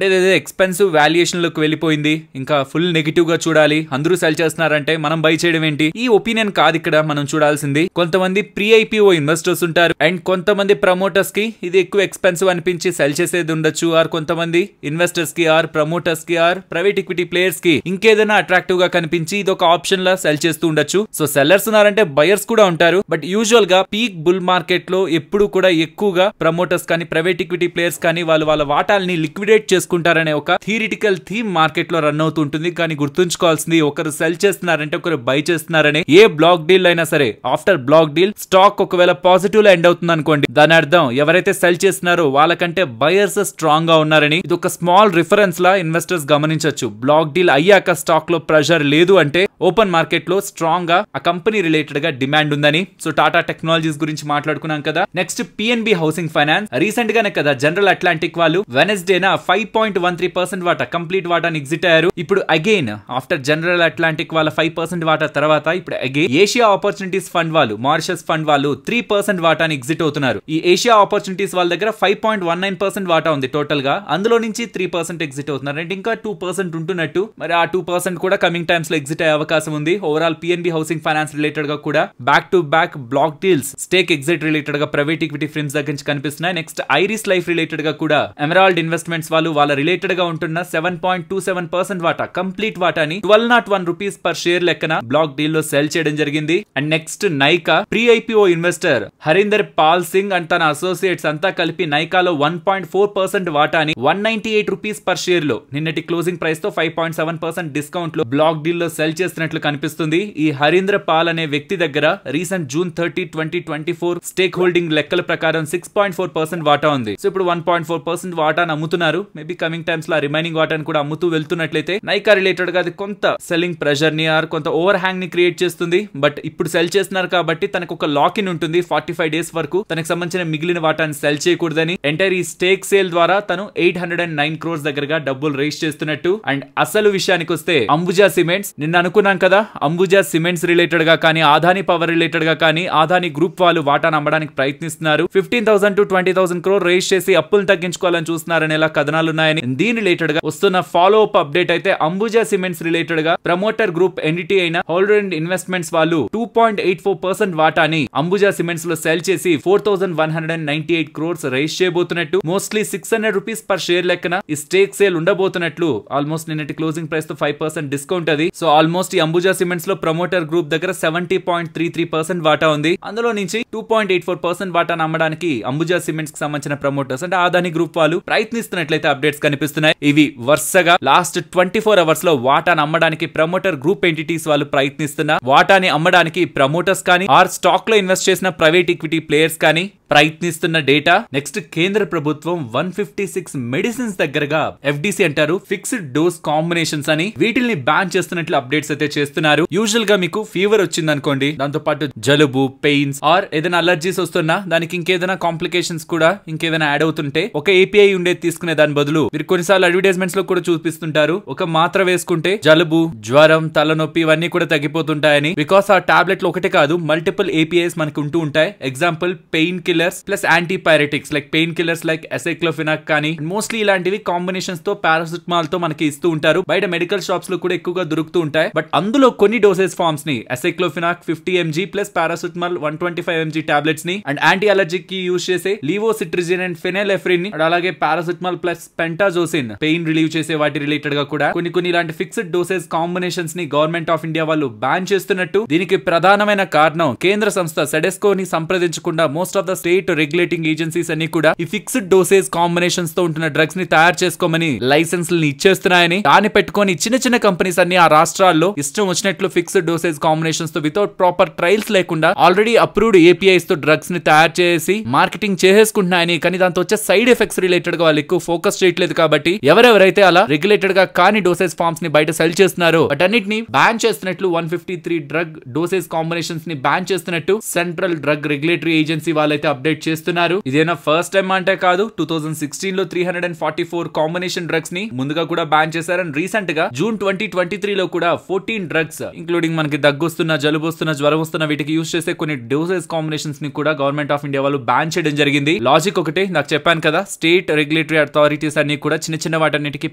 ఎక్స్పెన్సివ్ వాల్యుయేషన్ లోకి వెళ్ళిపోయింది, ఇంకా ఫుల్ నెగిటివ్ గా చూడాలి, అందరూ సెల్ చేస్తున్నారంటే మనం బై చేయడం ఏంటి? ఈ ఒపీనియన్ కాదు ఇక్కడ మనం చూడాల్సింది. కొంతమంది ప్రీ IPO ఇన్వెస్టర్స్ ఉంటారు అండ్ కొంతమంది ప్రమోటర్స్ కి ఇది ఎక్కువ ఎక్స్పెన్సివ్ అనిపించి సెల్ చేసేది ఉండొచ్చు. ఆర్ కొంతమంది ఇన్వెస్టర్స్ కి ఆర్ ప్రమోటర్స్ కి ఆర్ ప్రైవేట్ ఈక్విటీ ప్లేయర్స్ కి ఇంకేదైనా అట్రాక్టివ్ గా కనిపించి ఇది ఒక ఆప్షన్ లా సెల్ చేస్తూ ఉండొచ్చు. సో సెల్లర్స్ ఉన్నారంటే బయర్స్ కూడా ఉంటారు. బట్ యూజువల్ గా పీక్ బుల్ మార్కెట్ లో ఎప్పుడు కూడా ఎక్కువగా ప్రమోటర్స్ కానీ ప్రైవేట్ ఈక్విటీ ప్లేయర్స్ కానీ వాళ్ళ వాటాల్ని లిక్విడేట్ చేసుకుంటారనే ఒక థియరిటికల్ థీమ్ మార్కెట్ లో రన్ అవుతుంటుంది. కానీ గుర్తుంచుకోవాల్సింది, ఒకరు సెల్ చేస్తున్నారంటే ఒకరు బై చేస్తున్నారని. ఏ బ్లాక్ డీల్ అయినా సరే ఆఫ్టర్ బ్లాక్ డీల్ స్టాక్ ఒకవేళ పాజిటివ్ లో ఎండ్ అవుతుంది అనుకోండి, దాని అర్థం ఎవరైతే సెల్ చేస్తున్నారో వాళ్ళకంటే బయర్స్ స్ట్రాంగ్ గా ఉన్నారని. ఇది ఒక స్మాల్ రిఫరెన్స్ లా ఇన్వెస్టర్స్ గమనించవచ్చు. బ్లాక్ డీల్ అయ్యాక స్టాక్ లో ప్రెషర్ లేదు అంటే ఓపెన్ మార్కెట్ లో స్ట్రాంగ్ గా ఆ కంపెనీ రిలేటెడ్ గా డిమాండ్ ఉందని. సో టాటా టెక్నాలజీస్ గురించి మాట్లాడుకున్నాం కదా. Next PNB housing finance. Recent గానే కదా జనరల్ అట్లాంటిక్ వాళ్ళు వెనస్డేనా 5.13% వాటా కంప్లీట్ వాటాని ఎగ్జిట్ అయ్యారు. ఇప్పుడు అగైన్ ఆఫ్టర్ జనరల్ అట్లాంటిక్ వాళ్ళ 5% వాటా తర్వాత ఇప్పుడు అగైన్ ఏషియా ఆపర్చునిటీస్ ఫండ్ వాళ్ళు, మారిషస్ ఫండ్ వాళ్ళు 3% వాటాని ఎగ్జిట్ అవుతున్నారు. ఈ ఏషియా ఆపర్చునిటీస్ వాళ్ళ దగ్గర 5.19% వాటా ఉంది టోటల్ గా. అందులో నుంచి 3% ఎగ్జిట్ అవుతున్నారు అంటే ఇంకా 2% ఉంటున్నట్టు. మరి ఆ 2% కూడా కమింగ్ టైమ్స్ లో ఎగ్జిట్ అయ్యే అవకాశం ఉంది. Overall PNB housing finance related గా కూడా back to back block deals, stake exit related గా ప్రైవేట్ ఈక్విటీ ఫిల్మ్స్ దగ్గర నుంచి కనిపిస్తున్నాయి. నెక్స్ట్ ఐరిస్ లైఫ్ రిలేటెడ్ గా కూడా ఎమరాల్డ్ ఇన్వెస్ట్మెంట్స్ వాళ్ళు వాళ్ళ రిలేటెడ్ గా ఉంటున్న 7.27% వాటా కంప్లీట్ వాటాని 1201 రూపీస్ పర్ షేర్ లెక్కన బ్లాక్ డీల్ లో సెల్ చేయడం జరిగింది. And next Nykaa pre IPO investor Harinder Pal Singh and తన అసోసియేట్స్ అంతా కలిపి నైకాలో 1.4% వాటాని 198 రూపీస్ పర్ షేర్ లో నిన్నటి క్లోజింగ్ ప్రైస్ తో 5.7% డిస్కౌంట్ లో బ్లాక్ డీల్ లో సెల్ చేస్తున్నట్లు కనిపిస్తుంది. ఈ హరీంద్ర పాల్ అనే వ్యక్తి దగ్గర రీసెంట్ జూన్ 30, 2024 స్టేక్ హోల్డింగ్ లెక్కల ప్రకారం 6.4% వాటా ఉంది. సో ఇప్పుడు 1.4% వాటాను అమ్ముతున్నారు. మేబీ కమింగ్ టైమ్స్ లో రిమైనింగ్ వాటాను కూడా అమ్ముతూ వెళ్తున్నట్లయితే నైకా రిలేటెడ్ గా అది కొంత సెల్లింగ్ ప్రెషర్ ని ఆర్ కొంత ఓవర్ హ్యాంగ్ ని క్రియేట్ చేస్తుంది. బట్ ఇప్పుడు సెల్ చేస్తున్నారు కాబట్టి తనకు ఒక లాక్ ఇన్ ఉంటుంది 45 డేస్ వరకు తనకు సంబంధించిన మిగిలిన వాటాన్ని సెల్ చేయకూడదని. ఎంటైర్ ఈ స్టేక్ సేల్ ద్వారా తను 809 crores దగ్గరగా డబ్బులు రేస్ చేస్తున్నట్టు. అండ్ అసలు విషయానికి వస్తే అంబుజా సిమెంట్స్, నిన్న అనుకున్నాం కదా అంబుజా సిమెంట్స్ రిలేటెడ్ గా కానీ అదానీ పవర్ రిలేటెడ్ గా కానీ అదానీ గ్రూప్ వాళ్ళు వాటాను అమ్మడానికి ప్రయత్నిస్తున్నారు. 15,000 to 20,000 crore రేస్ చేసి అప్పులు తగ్గించుకోవాలని చూస్తున్నారని ఇలా కథనాలున్నాయని. దీని రిలేటెడ్ గా వస్తున్న ఫాలో అప్ అప్డేట్ అయితే అంబుజా సిమెంట్స్ రిలేటెడ్ గా ప్రమోటర్ గ్రూప్ ఎంటిటీ అయిన హోల్డర్ అండ్ ఇన్వెస్ట్మెంట్స్ వాళ్ళు 2.84% వాటాని అంబుజా సిమెంట్స్ లో సెల్ చేసి 4,198 crores రేస్ చేయబోతున్నట్టు. మోస్ట్లీ 600 రూపీస్ పర్ షేర్ లెక్కన ఈ స్టేక్ సేల్ ఉండబోతున్నట్లు. ఆల్మోస్ట్ నిన్నటి క్లోజింగ్ ప్రైస్ తో 5% డిస్కౌంట్ అది. సో ఆల్మోస్ట్ ఈ అంబుజా సిమెంట్స్ లో ప్రమోటర్ గ్రూప్ దగ్గర 70.33% వాటా ఉంది. అందులో నుంచి 2.84% వాటా నమ్మడానికి అంబుజా సిమెంట్స్ కి సంబంధించిన ప్రమోటర్స్ అంటే అదానీ గ్రూప్ వాళ్ళు ప్రయత్నిస్తున్నట్లయితే అప్డేట్స్ కనిపిస్తున్నాయి. ఇవి వరుసగా లాస్ట్ 24 అవర్స్ లో వాటాను అమ్మడానికి ప్రమోటర్ గ్రూప్ ఎంటిటీస్ వాళ్ళు ప్రయత్నిస్తున్న వాటాని అమ్మడానికి ప్రమోటర్స్ కానీ ఆర్ స్టాక్ లో ఇన్వెస్ట్ చేసిన ప్రైవేట్ ఈక్విటీ ప్లేయర్స్ కానీ ప్రయత్నిస్తున్న డేటా. నెక్స్ట్ కేంద్ర ప్రభుత్వం 156 మెడిసిన్స్ దగ్గరగా ఎఫ్డిసి అంటారు ఫిక్స్డ్ డోస్ కాంబినేషన్స్ అని వీటిల్ని బ్యాన్ చేస్తున్నట్లు అప్డేట్స్ అయితే చేస్తున్నారు. యూజువల్ గా మీకు ఫీవర్ వచ్చింది అనుకోండి, దాంతో పాటు జలుబు, పెయిన్స్ ఆర్ ఏదైనా అలర్జీస్ వస్తున్నా దానికి ఇంకేదైనా కాంప్లికేషన్స్ కూడా ఇంకేదైనా యాడ్ అవుతుంటే ఒక ఏపీఐ ఉండేది తీసుకునే దాని బదులు మీరు కొన్నిసార్లు అడ్వర్టైజ్మెంట్స్ లో కూడా చూపిస్తుంటారు ఒక మాత్ర వేసుకుంటే జలుబు, జ్వరం, తలనొప్పి ఇవన్నీ కూడా తగ్గిపోతుంటాయని. బికాస్ ఆ టాబ్లెట్లు ఒకటే కాదు మల్టిపుల్ ఏపీఐస్ మనకు ఉంటూ ఉంటాయి. Example pain killers plus antipyretics like pain killers like aceclofenac కానీ మోస్ట్లీ ఇలాంటివి కాంబినేషన్స్ తో పారాసిటమాల్ తో మనకి ఇస్తూ ఉంటారు. బయట మెడికల్ షాప్స్ లో కూడా ఎక్కువగా దొరుకుతూ ఉంటాయి. బట్ అందులో కొన్ని డోసేజ్ ఫార్మ్స్ ని aceclofenac 50 mg plus paracetamol 125 mg tablets ని అండ్ యాంటీ అలర్జిక్ కి యూజ్ చేసే లీవోసిట్రిజిన్ అండ్ ఫెనైలెఫ్రిన్ ని అలాగే paracetamol plus pentazocine pain relieve చేసే వాటి రిలేటెడ్ గా కూడా కొన్ని ఇలాంటి ఫిక్స్డ్ డోసేజ్ కాంబినేషన్స్ ని గవర్నమెంట్ ఆఫ్ ఇండియా వాళ్ళు బ్యాన్ చేస్తున్నట్టు. దీనికి ప్రధానమైన కారణం కేంద్ర సంస్థ సెడెస్కో ని సంప్రదించకుండా most of the state regulating agencies అన్ని కూడా ఈ ఫిక్స్డ్ డోసేజ్ కాంబినేషన్స్ తో ఉంటున్న డ్రగ్స్ ని తయారు చేసుకోమని లైసెన్స్ ఇచ్చేస్తున్నాయని. దాన్ని పెట్టుకొని చిన్న కంపెనీస్ అన్ని ఆ రాష్ట్రాల్లో ఇష్టం వచ్చినట్లు ఫిక్స్డ్ డోసేజ్ కాంబినేషన్స్ తో వితౌట్ ప్రాపర్ ట్రయల్స్ లేకుండా ఆల్రెడీ అప్రూవ్డ్ ఏపీఐస్ తో డ్రగ్స్ ని తయారు చేసి మార్కెటింగ్ చేసేసుకుంటున్నాయని. కానీ దాంతో వచ్చే సైడ్ ఎఫెక్ట్స్ రిలేటెడ్ గా వాళ్ళు ఎక్కువ ఫోకస్ చేయట్లేదు కాబట్టి ఎవరెవరైతే అలా రెగ్యులేటెడ్ గా కానీ డోసేజ్ ఫార్మ్స్ ని బయట సెల్ చేస్తున్నారో వాటన్నిటిని బ్యాన్ చేస్తున్నట్లు 153 డ్రగ్ డోసేజ్ కాంబినేషన్స్ ని బ్యాన్ చేస్తున్నట్టు సెంట్రల్ డ్రగ్ రెగ్యులేటరీ ఏజెన్సీ వాళ్ళైతే అప్డేట్ చేస్తున్నారు. ఇదేనా ఫస్ట్ టైం అంటే కాదు. 2016 లో 344 కాంబినేషన్ డ్రగ్స్ ని ముందుగా కూడా బ్యాన్ చేశారని రీసెంట్ గా జూన్ 2023 లో కూడా 14 డ్రగ్స్ ఇంక్లూడింగ్ మనకి దగ్గొస్తున్న, జలుబు వస్తున్న, జ్వరం వస్తున్న వీటికి యూజ్ చేసే కొన్ని డోసేజ్ కాంబినేషన్స్ ని కూడా గవర్నమెంట్ ఆఫ్ ఇండియా వాళ్ళు బ్యాన్ చేయడం జరిగింది. లాజిక్ ఒకటే, నాకు చెప్పాను కదా స్టేట్ రెగ్యులేటరీ అథారిటీస్ అన్ని కూడా చిన్న వాటన్నిటికి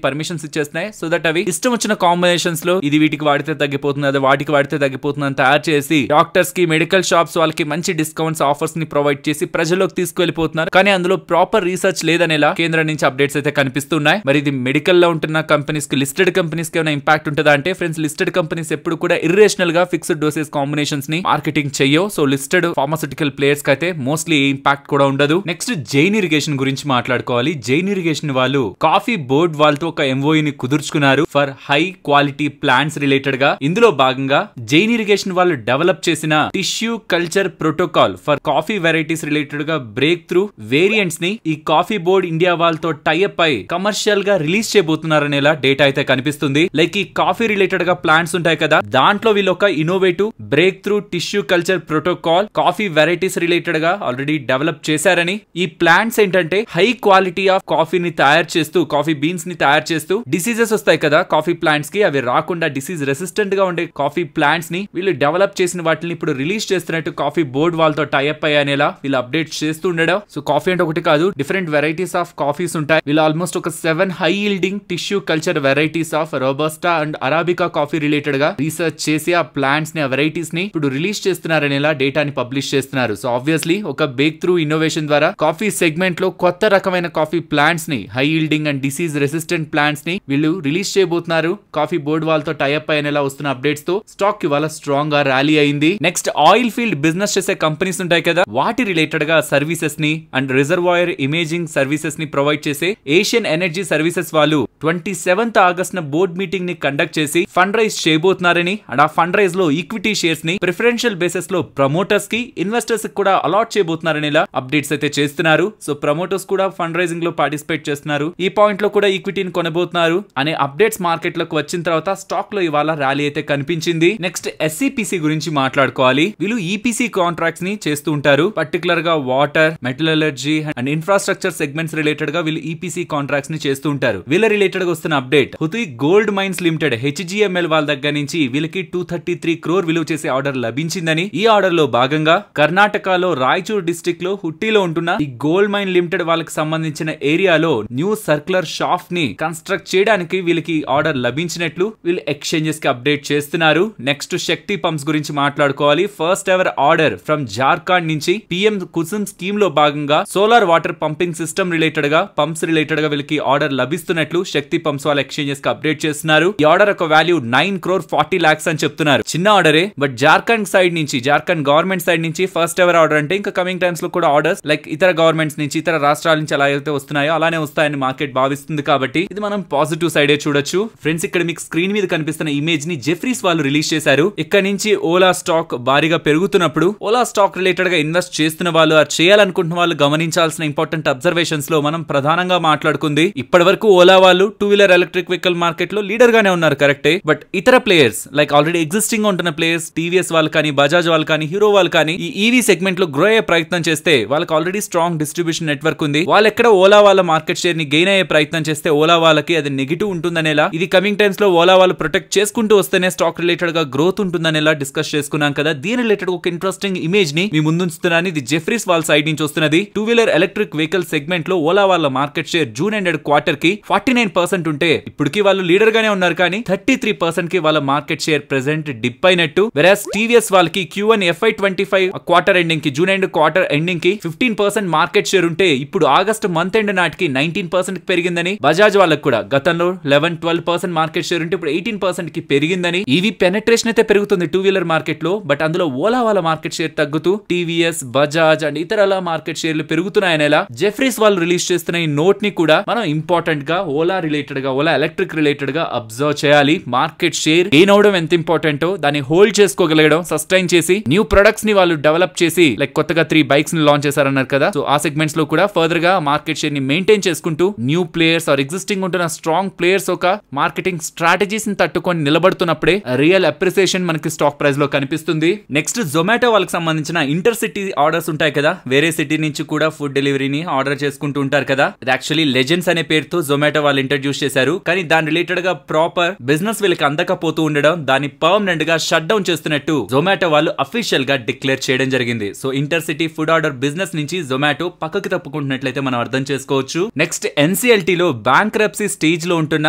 పర్మిషన్స్ ఇచ్చేస్తున్నాయి. సో దట్ అవి ఇష్టం వచ్చిన కాంబినేషన్స్ లో ఇది వీటికి వాడితే తగ్గిపోతుంది, అది వాటికి వాడితే తగ్గిపోతుంది అని తయారు చేసి డాక్టర్స్ కి, మెడికల్ షాప్స్ వాళ్ళకి మంచి డిస్కౌంట్స్, ఆఫర్స్ ని ప్రొవైడ్ చేసి ప్రజల్లోకి తీసుకెళ్లిపోతున్నారు. కానీ అందులో ప్రాపర్ రీసెర్చ్ లేదనేలా కేంద్రం నుంచి అప్డేట్స్ అయితే కనిపిస్తున్నాయి. మరి ఇది మెడికల్ లో ఉంటున్న కంపెనీస్ కి, లిస్టెడ్ కంపెనీస్ కి ఏమైనా ఇంపాక్ట్ ఉంటుందా అంటే ఫ్రెండ్స్, లిస్టెడ్ కంపెనీస్ ఎప్పుడు కూడా ఇర్రేషనల్ గా ఫిక్స్డ్ డోసేజ్ కాంబినేషన్స్ ని మార్కెటింగ్ చేయో. సో లిస్టెడ్ ఫార్మాస్యూటికల్ ప్లేయర్స్ కి అయితే మోస్ట్లీ ఏ ఇంపాక్ట్ కూడా ఉండదు. నెక్స్ట్ జైన్ ఇరిగేషన్ గురించి మాట్లాడుకోవాలి. జైన్ ఇరిగేషన్ వాళ్ళు కాఫీ బోర్డ్ వాళ్ళతో ఒక MOU ని కుదుర్చుకున్నారు for high quality plants related గా. ఇందులో భాగంగా జైన్ ఇరిగేషన్ వాళ్ళు డెవలప్ చేసిన tissue culture protocol for coffee varieties related గా బ్రేక్ త్రూ వేరియంట్స్ ని ఈ కాఫీ బోర్డ్ ఇండియా వాళ్ళతో టైఅప్ అయి కమర్షియల్ గా రిలీజ్ చేయబోతున్నారనేలా డేటా అయితే కనిపిస్తుంది. లైక్ ఈ కాఫీ రిలేటెడ్ గా ప్లాంట్స్ ఉంటాయి కదా, దాంట్లో వీళ్ళు ఒక innovative break through tissue culture protocol coffee varieties related గా ఆల్రెడీ డెవలప్ చేశారని. ఈ ప్లాంట్స్ ఏంటంటే హై క్వాలిటీ ఆఫ్ కాఫీని తయారు చేస్తూ, కాఫీ బీన్స్ ని తయారు చేస్తూ, డిసీజెస్ వస్తాయి కదా కాఫీ ప్లాంట్స్ కి, అవి రాకుండా డిసీజ్ రెసిస్టెంట్ గా ఉండే కాఫీ ప్లాంట్స్ ని వీళ్ళు డెవలప్ చేసిన వాటిని ఇప్పుడు రిలీజ్ చేస్తున్నట్టు కాఫీ బోర్డ్ వాళ్ళతో టైఅప్ అయ్యేలా వీళ్ళు అప్డేట్ చేస్తూ ఉండడం. సో కాఫీ అంటే ఒకటి కాదు, డిఫరెంట్ వెరైటీస్ ఆఫ్ కాఫీస్ ఉంటాయి. వీళ్ళు ఆల్మోస్ట్ ఒక 7 high yielding tissue culture varieties of robusta and arabica coffee related గా రీసెర్చ్ చేసి ఆ ప్లాంట్స్ ని, ఆ వెరైటీస్ ని ఇప్పుడు రిలీజ్ చేస్తున్నారనేలా డేటాని పబ్లిష్ చేస్తున్నారు. సో ఆబ్వియస్లీ ఒక బ్రేక్ త్రూ ఇన్నోవేషన్ ద్వారా కాఫీ సెగ్మెంట్ లో కొత్త రకమైన కాఫీ ప్లాంట్స్ ని, high yielding and disease resistant plants ని వీళ్ళు రిలీజ్ చేయబోతున్నారు. కాఫీ బోర్డ్ వాళ్ళతో టైఅప్ అయ్యేలా వస్తున్న అప్డేట్స్ తో స్టాక్ ఇవాళ స్ట్రాంగ్ గా ర్యాలీ అయింది. నెక్స్ట్ ఆయిల్ ఫీల్డ్ బిజినెస్ చేసే కంపెనీస్ ఉంటాయి కదా, వాటి రిలేటెడ్ గా సర్వీసెస్ ని అండ్ రిజర్వాయర్ ఇమేజింగ్ సర్వీసెస్ ని ప్రొవైడ్ చేసే ఏషియన్ ఎనర్జీ సర్వీసెస్ వాళ్ళు 27th ఆగస్ట్ బోర్డ్ మీటింగ్ ని కండక్ట్ చేసి ఫండ్ రైజ్ చేయబోతున్నారని, అండ్ ఆ ఫండ్ రైజ్ లో ఈక్విటీ షేర్స్ ని ప్రిఫరెన్షియల్ బేసిస్ లో ప్రమోటర్స్ కి, ఇన్వెస్టర్స్ కి కూడా అలాట్ చేయబోతున్నారనేలా అప్డేట్స్ అయితే చేస్తున్నారు. సో ప్రమోటర్స్ కూడా ఫండ్ రైజింగ్ లో పార్టిసిపేట్ చేస్తున్నారు, ఈ పాయింట్ లో కూడా ఈక్విటీని కొనబోతున్నారు అనే అప్డేట్స్ మార్కెట్ లోకి వచ్చిన తర్వాత స్టాక్ లో ఇవాళ ర్యాలీ అయితే కనిపించింది. నెక్స్ట్ SCPC గురించి మాట్లాడుకోవాలి. వీళ్ళు EPC కాంట్రాక్ట్స్ ని చేస్తూ ఉంటారు, పర్టికులర్ గా water, metallurgy and infrastructure segments related గా వీళ్ళు EPC కాంట్రాక్ట్స్ ని చేస్తూ ఉంటారు. వీళ్ళ రిలేటెడ్ గా వస్తున్న update, Hutti Gold Mines Limited HGML వాళ్ళ దగ్గర నుంచి వీళ్ళకి 233 crore విలువ చేసే ఆర్డర్ లభించిందని. ఈ ఆర్డర్ లో భాగంగా కర్ణాటకలో రాయచూర్ డిస్ట్రిక్ట్ లో హుట్టిలో ఉంటున్న ఈ గోల్డ్ మైన్ లిమిటెడ్ వాళ్ళకి సంబంధించిన ఏరియాలో న్యూ సర్క్యులర్ షాఫ్ట్ ని కన్స్ట్రక్ట్ చేయడానికి వీళ్ళకి ఆర్డర్ లభించినట్లు వీళ్ళు ఎక్స్చేంజెస్ కి అప్డేట్ చేస్తున్నారు. నెక్స్ట్ శక్తి పంప్స్ గురించి మాట్లాడుకోవాలి. First ever order from Jharkhand నుంచి PM కుసుమ్ స్కీమ్ లో భాగంగా solar water pumping system related గా, పంప్స్ రిలేటెడ్ గా వీళ్ళకి ఆర్డర్ లభిస్తున్నట్లు శక్తి పంప్స్ వాళ్ళ ఎక్స్చేంజెస్ కి అప్డేట్ చేస్తున్నారు. ఈ ఆర్డర్ ఒక వాల్యూ 9,40 lakhs అని చెప్తున్నారు. చిన్న ఆర్డరే, బట్ జార్ఖండ్ సైడ్ నుంచి, జార్ఖండ్ గవర్నమెంట్ సైడ్ నుంచి ఫస్ట్ ఎవర్ ఆర్డర్ అంటే ఇంకా కమింగ్ టైమ్స్ లో కూడా ఆర్డర్స్ లైక్ ఇతర గవర్నమెంట్స్ నుంచి, ఇతర రాష్ట్రాల నుంచి ఎలా అయితే వస్తున్నాయో అలానే వస్తాయని మార్కెట్ భావిస్తుంది. కాబట్టి ఇది మనం పాజిటివ్ సైడే చూడొచ్చు. ఫ్రెండ్స్, ఇక్కడ మీకు స్క్రీన్ మీద కనిపిస్తున్న ఇమేజ్ ని జెఫ్రీస్ వాళ్ళు రిలీజ్ చేశారు. ఇక్కడ నుంచి ఓలా స్టాక్ భారీగా పెరుగుతున్నప్పుడు ఓలా స్టాక్ రిలేటెడ్ గా ఇన్వెస్ట్ చేస్తున్న వాళ్ళు, చేయాలనుకుంటున్న వాళ్ళు గమనించాల్సిన ఇంపార్టెంట్ అబ్జర్వేషన్స్ లో మనం ప్రధానంగా మాట్లాడుకుంది, ఇప్పటి వరకు ఓలా వాళ్ళు 2-wheeler ఎలక్ట్రిక్ వెహికల్ మార్కెట్ లో లీడర్ గానే ఉన్నారు, కరెక్టే. బట్ ఇతర ప్లేయర్స్ లైక్ ఆల్రెడీ ఎగ్జిస్టింగ్ ఉంటున్న ప్లేయర్స్, టీవీఎస్ వాళ్ళు కానీ, బజాజ్ వాళ్ళు కానీ, హీరో వాళ్ళు కానీ ఈ ఈవీ సెగ్మెంట్ లో గ్రో అయ్యే ప్రయత్నం చేస్తే వాళ్ళకి ఆల్రెడీ స్ట్రాంగ్ డిస్ట్రిబ్యూషన్ నెట్వర్క్ ఉంది. వాళ్ళు ఎక్కడ ఓలా వాళ్ళ మార్కెట్ షేర్ ని గెయిన్ అయ్యే ప్రయత్నం చేస్తే ఓలా వాళ్ళకి అది నెగిటివ్ ఉంటుందనేలా, ఇది కమింగ్ టైమ్స్ లో ఓలా వాళ్ళు ప్రొటెక్ట్ చేసుకుంటూ వస్తేనే స్టాక్ రిలేటెడ్ గా గ్రోత్ ఉంటుందనేలా డిస్కస్ చేసుకున్నాం కదా. దీని రిలేటెడ్ ఒక ఇంట్రెస్టింగ్ ఇమేజ్ ని మీ ముందుంచుతున్నాను. ఇది జెఫ్రీస్ వాళ్ళ సైడ్ నుంచి వస్తున్నది. 2-wheeler ఎలక్ట్రిక్ వెహికల్ సెగ్మెంట్ లో ఓలా వాళ్ళ market share June ended quarter కి 49% ఉంటే ఇప్పటికి వాళ్ళు లీడర్ గానే ఉన్నారు, కానీ 33% కి వాళ్ళ మార్కెట్ షేర్ ప్రెసెంట్ డిప్ అయినట్టు. వెరాస్ టీవీఎస్ వాళ్ళకి Q1 FY25 క్వార్టర్ ఎండింగ్ కి, జూన్ ఎండ్ క్వార్టర్ ఎండింగ్ కి 15% మార్కెట్ షేర్ ఉంటే ఇప్పుడు ఆగస్ట్ మంత్ ఎండ్ నాటికి 19% కి పెరిగిందని. బజాజ్ వాళ్ళకి కూడా గతంలో 11-12% మార్కెట్ షేర్ ఉంటే ఇప్పుడు 18% కి పెరిగిందని. ఈవీ పెనట్రేషన్ అయితే పెరుగుతుంది 2-wheeler మార్కెట్ లో, బట్ అందులో ఓలా వాళ్ళ మార్కెట్ షేర్ తగ్గుతూ టీవీఎస్, బజాజ్ అండ్ ఇతర మార్కెట్ షేర్లు పెరుగుతున్నాయనేలా జెఫ్రీస్ వాళ్ళు రిలీజ్ చేస్తున్న ఈ నోట్ ని కూడా మనం ఇంపార్టెంట్ గా ఓలా రిలేటెడ్ గా, ఓలా ఎలక్ట్రిక్ రిలేటెడ్ గా అబ్జర్వ్ చేయాలి. మార్కెట్ షేర్ గెయిన్ అవడం ఎంత ఇంపార్టెంటో, దాన్ని హోల్డ్ చేసుకోగలగడం, సస్టైన్ చేసి న్యూ ప్రొడక్ట్స్ ని వాళ్ళు డెవలప్ చేసి, లైక్ కొత్తగా 3 బైక్స్ ని లాంచ్ చేశారన్నారు కదా. సో ఆ సెగ్మెంట్స్ లో కూడా ఫర్దర్ గా మార్కెట్ షేర్ ని మెయింటైన్ చేసుకుంటూ న్యూ ప్లేయర్స్ ఆర్ ఎగ్జిస్టింగ్ ఉంటున్న స్ట్రాంగ్ ప్లేయర్స్ ఒక మార్కెటింగ్ స్ట్రాటజీస్ ని తట్టుకొని నిలబడుతున్నప్పుడే రియల్ అప్రిసియేషన్ మనకి స్టాక్ ప్రైస్ లో కనిపిస్తుంది. నెక్స్ట్ జొమాటో వాళ్ళకి సంబంధించిన ఇంటర్ సిటీ ఆర్డర్స్ ఉంటాయి కదా, వేరే సిటీ నుంచి కూడా ఫుడ్ డెలివరీని ఆర్డర్ చేసుకుంటూ ఉంటారు కదా. ఇది యాక్చువల్లీ లెజెండ్స్ అనే పేరుతో జొమాటో వాళ్ళు ఇంట్రడ్యూస్ చేశారు, కానీ దాని రిలేటెడ్ గా ప్రాపర్ బిజినెస్ వీళ్ళకి అందకపోతూ ఉండడం, దాన్ని పర్మనెంట్ గా షట్ డౌన్ చేస్తున్నట్టు జొమాటో వాళ్ళు అఫీషియల్ గా డిక్లేర్ చేయడం జరిగింది. So inter city food order business నుంచి జొమాటో పక్కకి తప్పుకుంటున్నట్లయితే మనం అర్థం చేసుకోవచ్చు. నెక్స్ట్ NCLT లో బ్యాంక్రప్సీ స్టేజ్ లో ఉంటున్న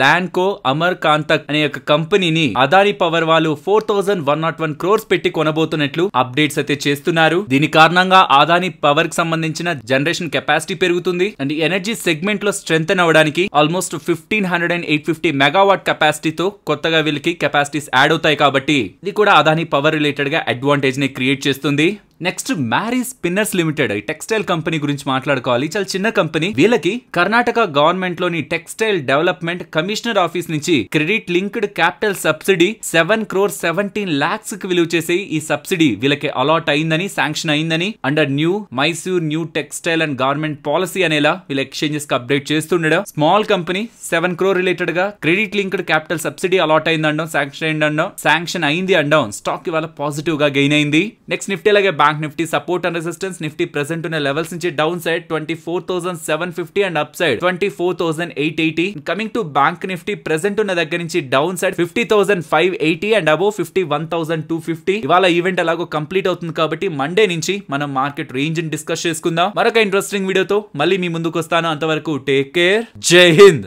ల్యాండ్కో అమర్ కాంతక్ అనే ఒక కంపెనీని అదాని పవర్ వాళ్ళు 4,101 crores పెట్టి కొనబోతున్నట్లు అప్డేట్స్ అయితే చేస్తున్నారు. దీని కారణంగా అదాని పవర్ కి సంబంధించిన జనరేషన్ కెపాసిటీ పెరుగుతుంది అండ్ ఎనర్జీ సెగ్మెంట్ లో స్ట్రెంథెన్ అవడానికి ఆల్మోస్ట్ 1,500-850 మెగావాట్ కెపాసిటీతో కొత్తగా వీళ్ళకి కెపాసిటీస్ యాడ్ అవుతాయి. కాబట్టి ఇది కూడా అదాని పవర్ రిలేటెడ్ గా అడ్వాంటేజ్ ని క్రియేట్ చేస్తుంది. నెక్స్ట్ మ్యారీ స్పిన్నర్స్ లిమిటెడ్ ఈ టెక్స్టైల్ కంపెనీ గురించి మాట్లాడుకోవాలి. చాలా చిన్న కంపెనీ. వీళ్ళకి కర్ణాటక గవర్నమెంట్ లోని టెక్స్టైల్ డెవలప్మెంట్ కమిషనర్ ఆఫీస్ నుంచి క్రెడిట్ లింక్డ్ క్యాపిటల్ సబ్సిడీ 7,17,00,000 కి విలువ చేసే ఈ సబ్సిడీ వీళ్ళకి అలాట్ అయిందని, శాంక్షన్ అయిందని under Mysore new textile and government policy అనేలా వీళ్ళ ఎక్స్చేంజెస్ కి అప్డేట్ చేస్తుండడం. స్మాల్ కంపెనీ 7 crore రిలేటెడ్ గా credit linked capital subsidy allot అయిందండం, శాంక్షన్ అయింది అండం. స్టాక్ ఇవాళ పాజిటివ్ గా గెయిన్ అయింది. నెక్స్ట్ నిఫ్టీ అలాగే bank Nifty support and resistance. Nifty present ఉన్న లెవెల్స్ నుంచి down side 24,750 and up side 24,880. Coming to bank Nifty present ఉన్న దగ్గర నుంచి డౌన్ సైడ్ 50,580 అండ్ అబోవ్ 51,250. ఇవాళ ఈవెంట్ అలాగో కంప్లీట్ అవుతుంది కాబట్టి మండే నుంచి మనం మార్కెట్ రేంజ్ డిస్కస్ చేసుకుందాం. మరొక ఇంట్రెస్టింగ్ వీడియోతో మళ్ళీ మీ ముందుకు వస్తాను. అంతవరకు టేక్ కేర్. జై హింద్.